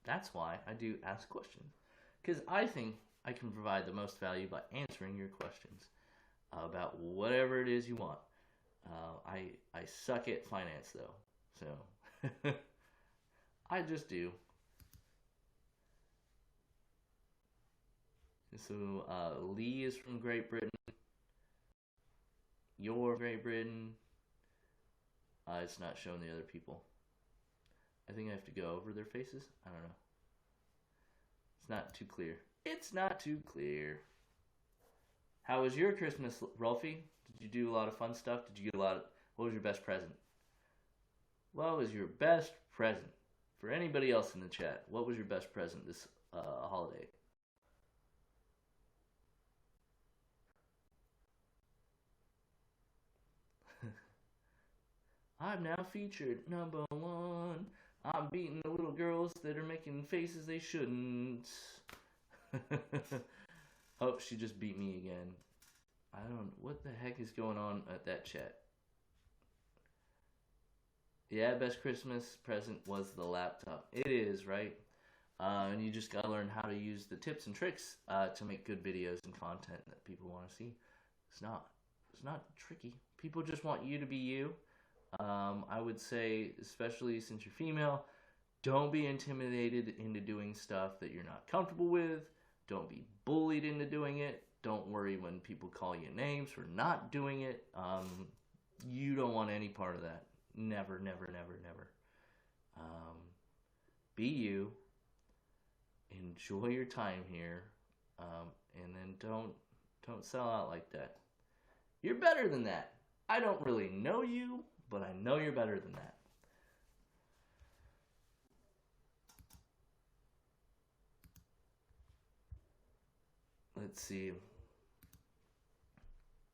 that's why I do ask questions, because I think I can provide the most value by answering your questions about whatever it is you want. I suck at finance though, so I just do. So Lee is from Great Britain. You're Great Britain. It's not showing the other people. I think I have to go over their faces. I don't know. It's not too clear. It's not too clear. How was your Christmas, Rolfie? Did you do a lot of fun stuff? Did you get a lot of... What was your best present? What was your best present? For anybody else in the chat, what was your best present this holiday? I'm now featured #1. I'm beating the little girls that are making faces they shouldn't. Oh, she just beat me again. I don't... What the heck is going on at that chat? Yeah, best Christmas present was the laptop. It is, right? And you just gotta learn how to use the tips and tricks to make good videos and content that people want to see. It's not tricky. People just want you to be you. I would say, especially since you're female, don't be intimidated into doing stuff that you're not comfortable with. Don't be bullied into doing it. Don't worry when people call you names for not doing it. You don't want any part of that. Never, never, never, never. Be you. Enjoy your time here, and then don't sell out like that. You're better than that. I don't really know you, but I know you're better than that. Let's see.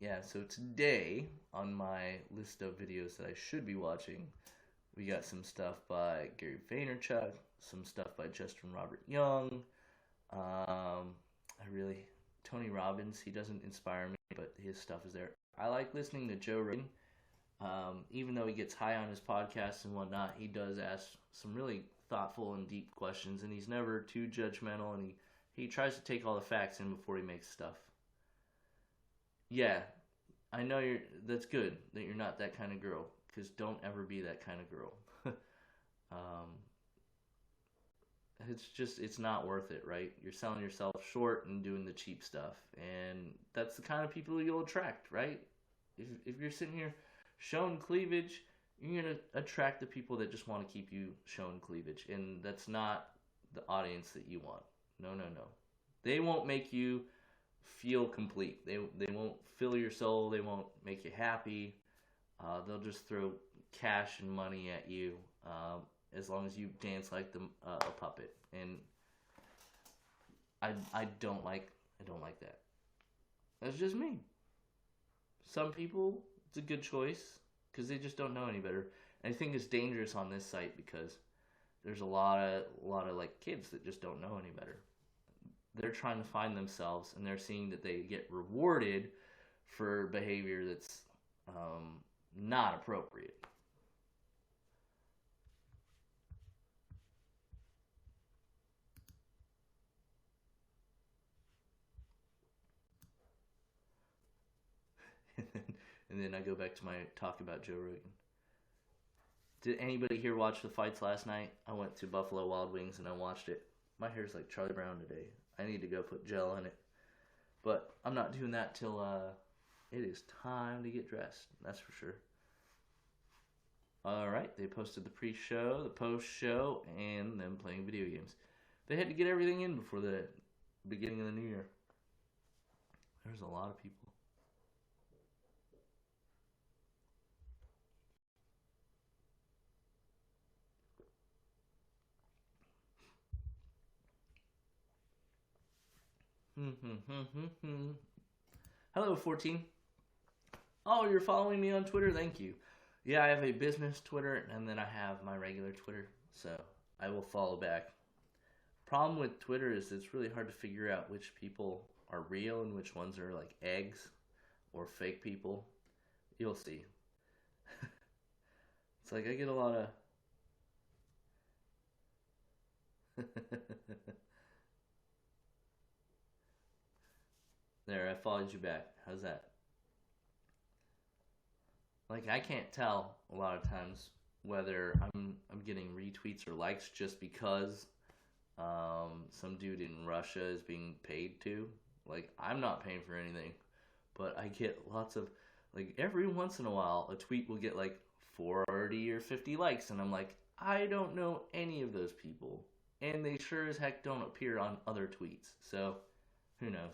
Yeah, so today on my list of videos that I should be watching, we got some stuff by Gary Vaynerchuk, some stuff by Justin Robert Young. I really Tony Robbins. He doesn't inspire me, but his stuff is there. I like listening to Joe Rogan. Even though he gets high on his podcasts and whatnot, he does ask some really thoughtful and deep questions, and he's never too judgmental, and he tries to take all the facts in before he makes stuff. Yeah, I know that's good that you're not that kind of girl, because don't ever be that kind of girl. um, it's not worth it, right? You're selling yourself short and doing the cheap stuff, and that's the kind of people you'll attract, right? If you're sitting here showing cleavage, you're gonna attract the people that just want to keep you showing cleavage, and that's not the audience that you want. No, no, no. They won't make you feel complete. They won't fill your soul. They won't make you happy. They'll just throw cash and money at you as long as you dance like a puppet. And I don't like that. That's just me. Some people, it's a good choice because they just don't know any better. And I think it's dangerous on this site because there's a lot of like kids that just don't know any better. They're trying to find themselves, and they're seeing that they get rewarded for behavior that's not appropriate. And then I go back to my talk about Joe Rogan. Did anybody here watch the fights last night? I went to Buffalo Wild Wings and I watched it. My hair's like Charlie Brown today. I need to go put gel in it. But I'm not doing that till it is time to get dressed. That's for sure. Alright, they posted the pre-show, the post-show, and them playing video games. They had to get everything in before the beginning of the new year. There's a lot of people. Hello, 14. Oh, you're following me on Twitter? Thank you. Yeah, I have a business Twitter, and then I have my regular Twitter, so I will follow back. Problem with Twitter is it's really hard to figure out which people are real and which ones are like eggs or fake people. You'll see. It's like I get a lot of... There, I followed you back. How's that? Like I can't tell a lot of times whether I'm getting retweets or likes just because some dude in Russia is being paid to. Like I'm not paying for anything, but I get lots of like every once in a while a tweet will get like 40 or 50 likes, and I'm like, I don't know any of those people, and they sure as heck don't appear on other tweets. So who knows?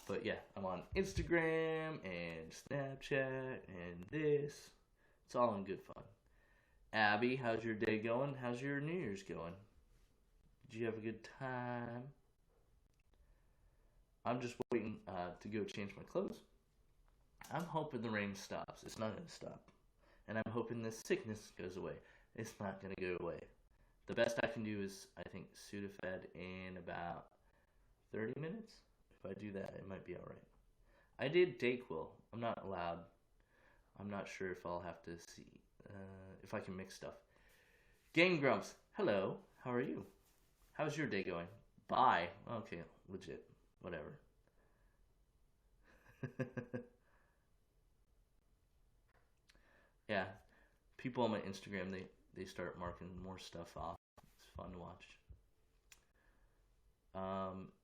But yeah, I'm on Instagram and Snapchat and this. It's all in good fun. Abby, how's your day going? How's your New Year's going? Did you have a good time? I'm just waiting to go change my clothes. I'm hoping the rain stops. It's not going to stop. And I'm hoping this sickness goes away. It's not going to go away. The best I can do is, I think, Sudafed in about 30 minutes. If I do that, it might be alright. I did Dayquil. I'm not allowed. I'm not sure if I'll have to see if I can mix stuff. Game Grumps, hello. How are you? How's your day going? Bye. Okay, legit. Whatever. Yeah, people on my Instagram, they start marking more stuff off. It's fun to watch.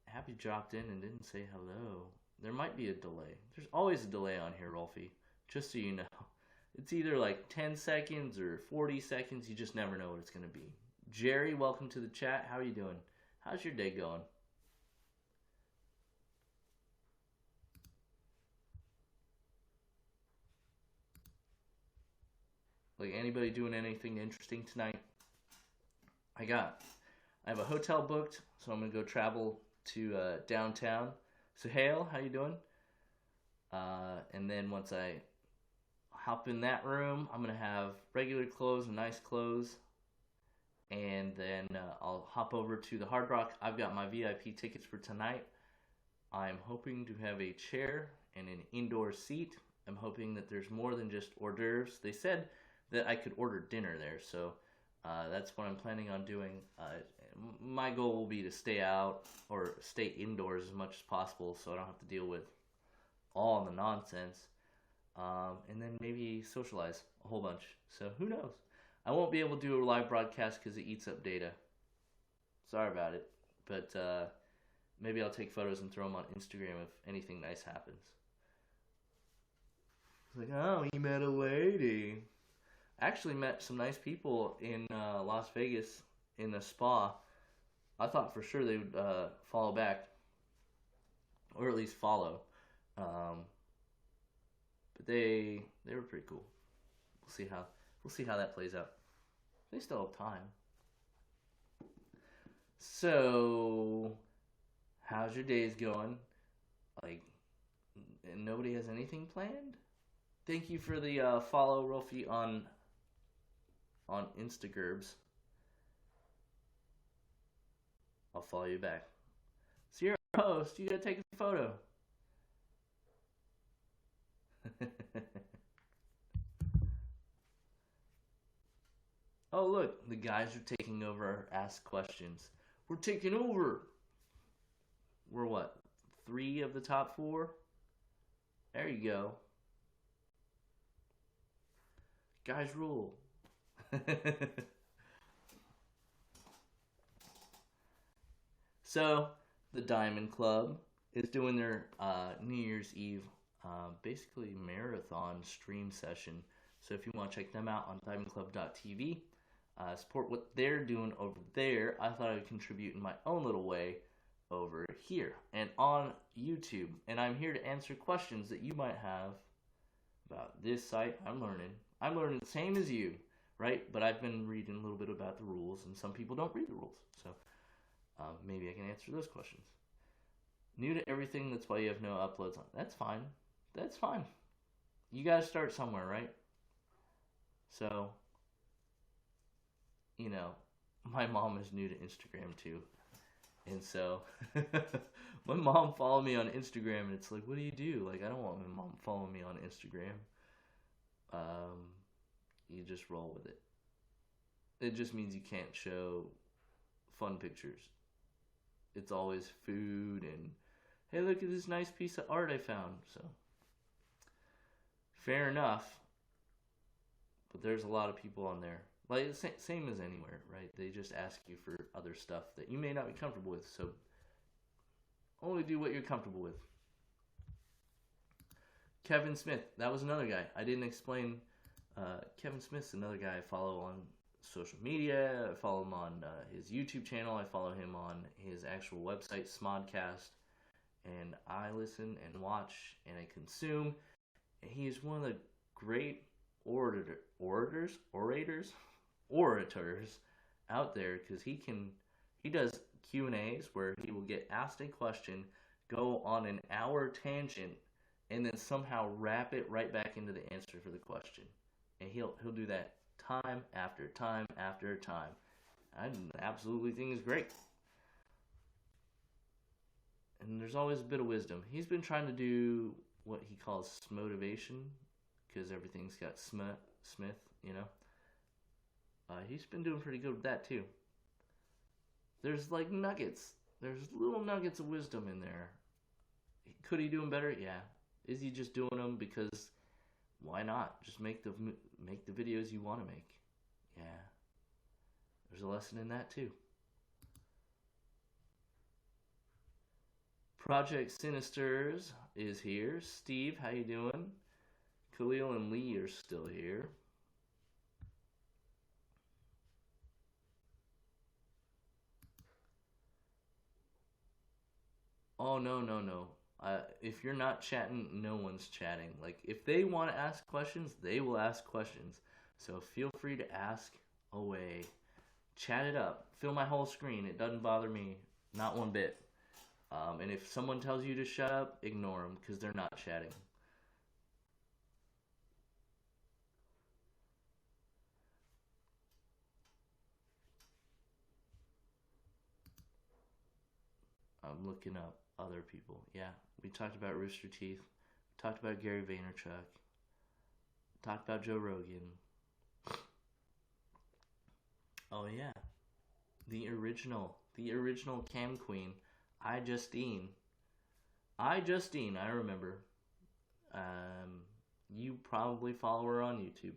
Happy dropped in and didn't say hello. There might be a delay. There's always a delay on here, Rolfie. Just so you know. It's either like 10 seconds or 40 seconds. You just never know what it's going to be. Jerry, welcome to the chat. How are you doing? How's your day going? Like anybody doing anything interesting tonight? I have a hotel booked, so I'm gonna go travel to downtown. So Hale, how you doing? And then once I hop in that room, I'm gonna have regular clothes and nice clothes, and then I'll hop over to the Hard Rock. I've got my VIP tickets for tonight, I'm hoping to have a chair and an indoor seat. I'm hoping that there's more than just hors d'oeuvres. They said that I could order dinner there, so that's what I'm planning on doing. My goal will be to stay out or stay indoors as much as possible so I don't have to deal with all the nonsense. And then maybe socialize a whole bunch. So who knows? I won't be able to do a live broadcast because it eats up data. Sorry about it. But maybe I'll take photos and throw them on Instagram if anything nice happens. It's like, oh, he met a lady. I actually met some nice people in Las Vegas in a spa. I thought for sure they would follow back, or at least follow. But they were pretty cool. We'll see how that plays out. They still have time. So, how's your days going? Like, nobody has anything planned? Thank you for the follow, Rolfie, on Instagerbs. I'll follow you back. So you're a host. You gotta take a photo. Oh, look, the guys are taking over Ask Questions. We're taking over. We're what? 3 of the top 4? There you go. Guys rule. So, the Diamond Club is doing their New Year's Eve basically marathon stream session. So if you want to check them out on diamondclub.tv, support what they're doing over there, I thought I would contribute in my own little way over here and on YouTube. And I'm here to answer questions that you might have about this site. I'm learning the same as you, right? But I've been reading a little bit about the rules, and some people don't read the rules. So maybe I can answer those questions. New to everything, that's why you have no uploads on. That's fine. That's fine. You gotta start somewhere, right? So, you know, my mom is new to Instagram too. And so, my mom followed me on Instagram, and it's like, what do you do? Like, I don't want my mom following me on Instagram. You just roll with it. It just means you can't show fun pictures. It's always food and, hey, look at this nice piece of art I found. So, fair enough. But there's a lot of people on there. Like, same as anywhere, right? They just ask you for other stuff that you may not be comfortable with. So, only do what you're comfortable with. Kevin Smith, that was another guy. I didn't explain. Kevin Smith's another guy I follow on social media. I follow him on his YouTube channel. I follow him on his actual website, Smodcast. And I listen and watch and I consume. And he is one of the great orators out there, because he does Q&As where he will get asked a question, go on an hour tangent, and then somehow wrap it right back into the answer for the question. And he'll do that time after time after time. I absolutely think it's great. And there's always a bit of wisdom. He's been trying to do what he calls motivation, because everything's got Smith, you know. He's been doing pretty good with that too. There's like nuggets. There's little nuggets of wisdom in there. Could he do them better? Yeah. Is he just doing them because why not? Just make the videos you want to make. Yeah. There's a lesson in that too. Project Sinisters is here. Steve, how you doing? Khalil and Lee are still here. Oh, no. If you're not chatting, no one's chatting. Like, if they want to ask questions, they will ask questions. So feel free to ask away. Chat it up. Fill my whole screen. It doesn't bother me. Not one bit. And if someone tells you to shut up, ignore them, because they're not chatting. I'm looking up other people. Yeah, we talked about Rooster Teeth. We talked about Gary Vaynerchuk. Talked about Joe Rogan. Oh yeah, the original Cam Queen, I Justine. I remember. Um, you probably follow her on YouTube.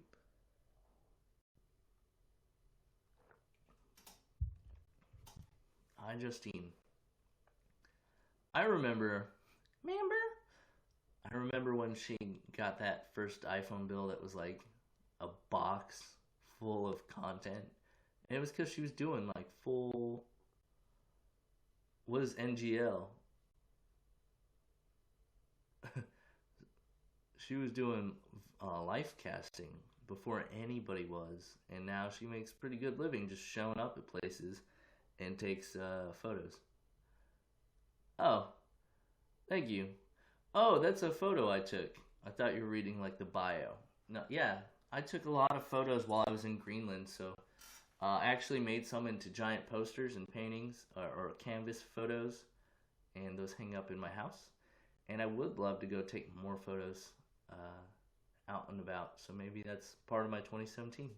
I Justine. I remember. Remember? I remember when she got that first iPhone bill that was like a box full of content. And it was because she was doing like full. What is NGL? She was doing life casting before anybody was, and now she makes pretty good living just showing up at places and takes photos. Oh, thank you. Oh, that's a photo I took. I thought you were reading like the bio. No, yeah, I took a lot of photos while I was in Greenland, so I actually made some into giant posters and paintings or canvas photos, and those hang up in my house. And I would love to go take more photos out and about. So maybe that's part of my 2017.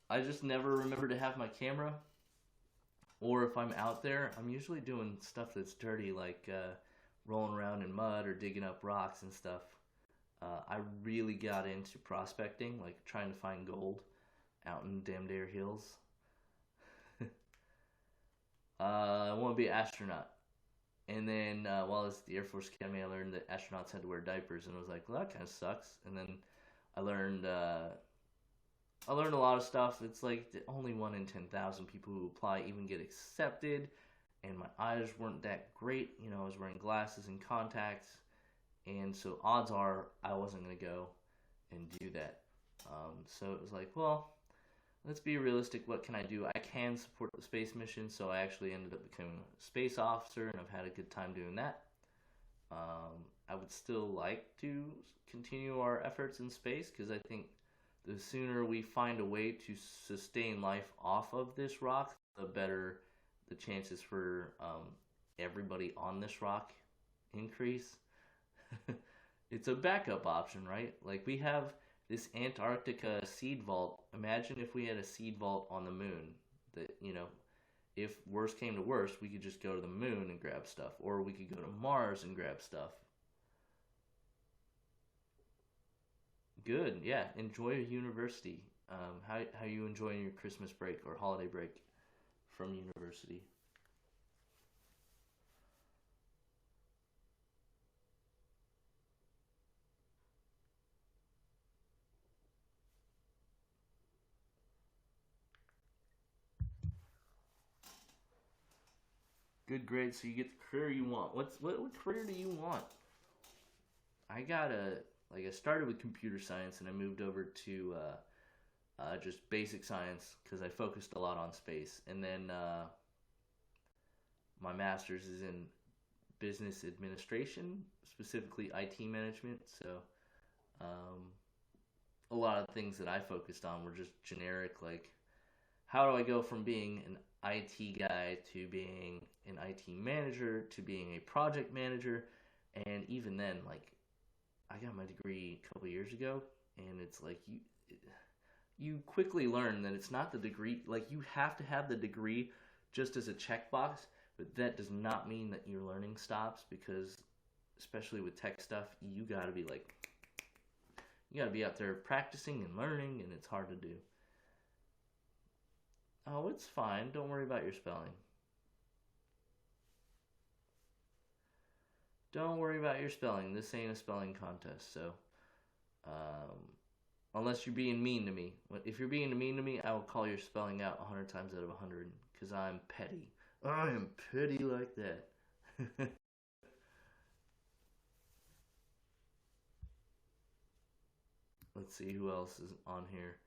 I just never remember to have my camera, or if I'm out there, I'm usually doing stuff that's dirty, like rolling around in mud or digging up rocks and stuff. I really got into prospecting, like trying to find gold out in Damn Dare Hills. I want to be an astronaut. And then while I was at the Air Force Academy, I learned that astronauts had to wear diapers, and I was like, well, that kind of sucks. And then I learned I learned a lot of stuff. It's like only 1 in 10,000 people who apply even get accepted, and my eyes weren't that great. You know, I was wearing glasses and contacts, and so odds are I wasn't gonna go and do that. So it was like, well, let's be realistic. What can I do? I can support the space mission, so I actually ended up becoming a space officer, and I've had a good time doing that. I would still like to continue our efforts in space because I think the sooner we find a way to sustain life off of this rock, the better the chances for everybody on this rock increase. It's a backup option, right? Like we have this Antarctica seed vault. Imagine if we had a seed vault on the moon. That if worst came to worst, we could just go to the moon and grab stuff, or we could go to Mars and grab stuff. Good, yeah. Enjoy university. How you enjoying your Christmas break or holiday break from university? Good grades, so you get the career you want. What career do you want? I got a I started with computer science and I moved over to just basic science because I focused a lot on space, and then my master's is in business administration, specifically IT management. So um, a lot of things that I focused on were just generic, like how do I go from being an IT guy to being an IT manager to being a project manager, and even then, like I got my degree a couple years ago, and it's like you quickly learn that it's not the degree. Like you have to have the degree just as a checkbox, but that does not mean that your learning stops because, especially with tech stuff, you gotta be out there practicing and learning, and it's hard to do. Oh, it's fine. Don't worry about your spelling. Don't worry about your spelling. This ain't a spelling contest, so um, unless you're being mean to me. If you're being mean to me, I will call your spelling out 100 times out of 100 because I'm petty. I am petty like that. Let's see who else is on here.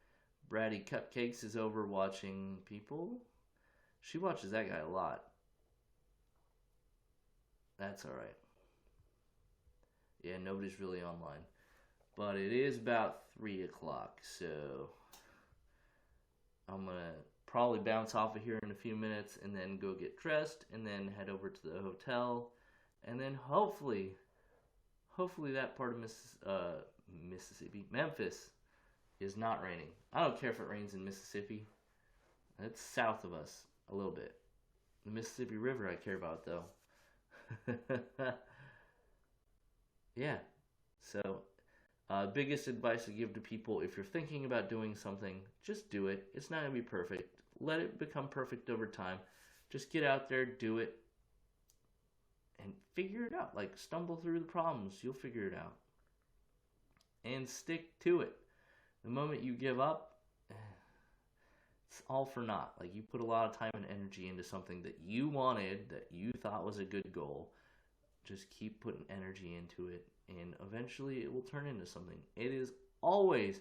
Bratty Cupcakes is over watching people. She watches that guy a lot. That's alright. Yeah, nobody's really online. But it is about 3 o'clock, so I'm gonna probably bounce off of here in a few minutes and then go get dressed and then head over to the hotel. And then hopefully that part of Mississippi, Memphis, is not raining. I don't care if it rains in Mississippi. That's south of us a little bit. The Mississippi River I care about, though. Yeah. So, biggest advice I give to people, if you're thinking about doing something, just do it. It's not going to be perfect. Let it become perfect over time. Just get out there, do it, and figure it out. Like, stumble through the problems. You'll figure it out. And stick to it. The moment you give up, it's all for naught. Like, you put a lot of time and energy into something that you wanted, that you thought was a good goal. Just keep putting energy into it, and eventually it will turn into something. It is always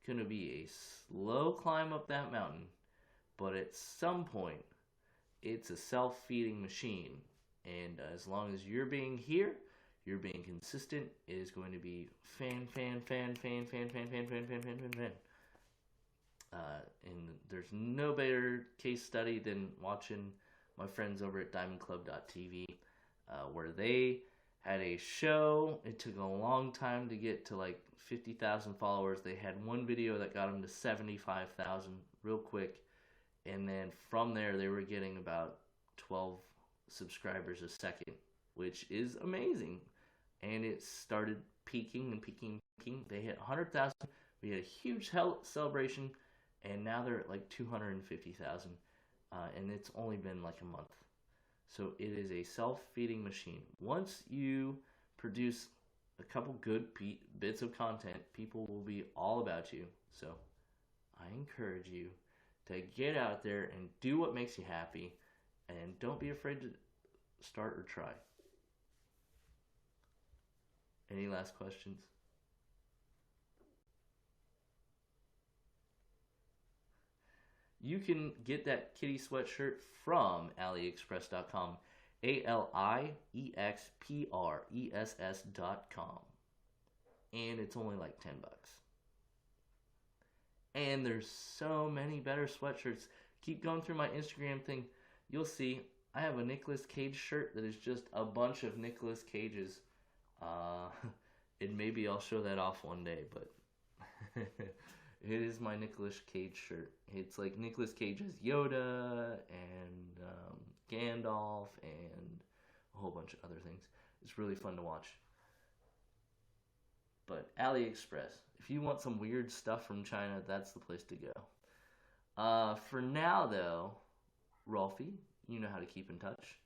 going to be a slow climb up that mountain, but at some point, it's a self-feeding machine. And as long as you're being here, you're being consistent, it is going to be fan. And there's no better case study than watching my friends over at diamondclub.tv, where they had a show. It took a long time to get to like 50,000 followers. They had one video that got them to 75,000 real quick. And then from there, they were getting about 12 subscribers a second, which is amazing. And it started peaking and peaking. They hit 100,000. We had a huge celebration, and now they're at like 250,000. And it's only been like a month. So it is a self-feeding machine. Once you produce a couple good bits of content, people will be all about you. So I encourage you to get out there and do what makes you happy, and don't be afraid to start or try. Any last questions? You can get that kitty sweatshirt from aliexpress.com. ALIEXPRESS.com. And it's only like $10. And there's so many better sweatshirts. Keep going through my Instagram thing. You'll see I have a Nicolas Cage shirt that is just a bunch of Nicolas Cages. And maybe I'll show that off one day, but it is my Nicolas Cage shirt. It's like Nicolas Cage's Yoda and Gandalf and a whole bunch of other things. It's really fun to watch. But AliExpress, if you want some weird stuff from China, that's the place to go. For now, though, Rolfie, you know how to keep in touch.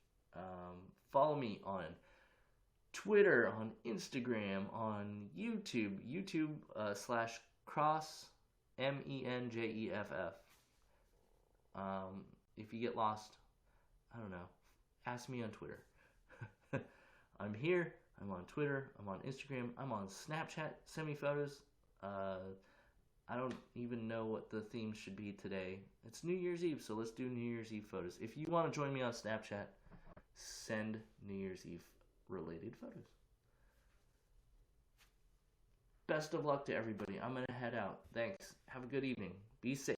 Follow me on Twitter, on Instagram, on YouTube, /cross MENJEFF. If you get lost, I don't know, ask me on Twitter. I'm here. I'm on Twitter. I'm on Instagram. I'm on Snapchat. Send me photos. I don't even know what the theme should be today. It's New Year's Eve, so let's do New Year's Eve photos. If you want to join me on Snapchat, send New Year's Eve related photos. Best of luck to everybody. I'm going to head out. Thanks. Have a good evening. Be safe.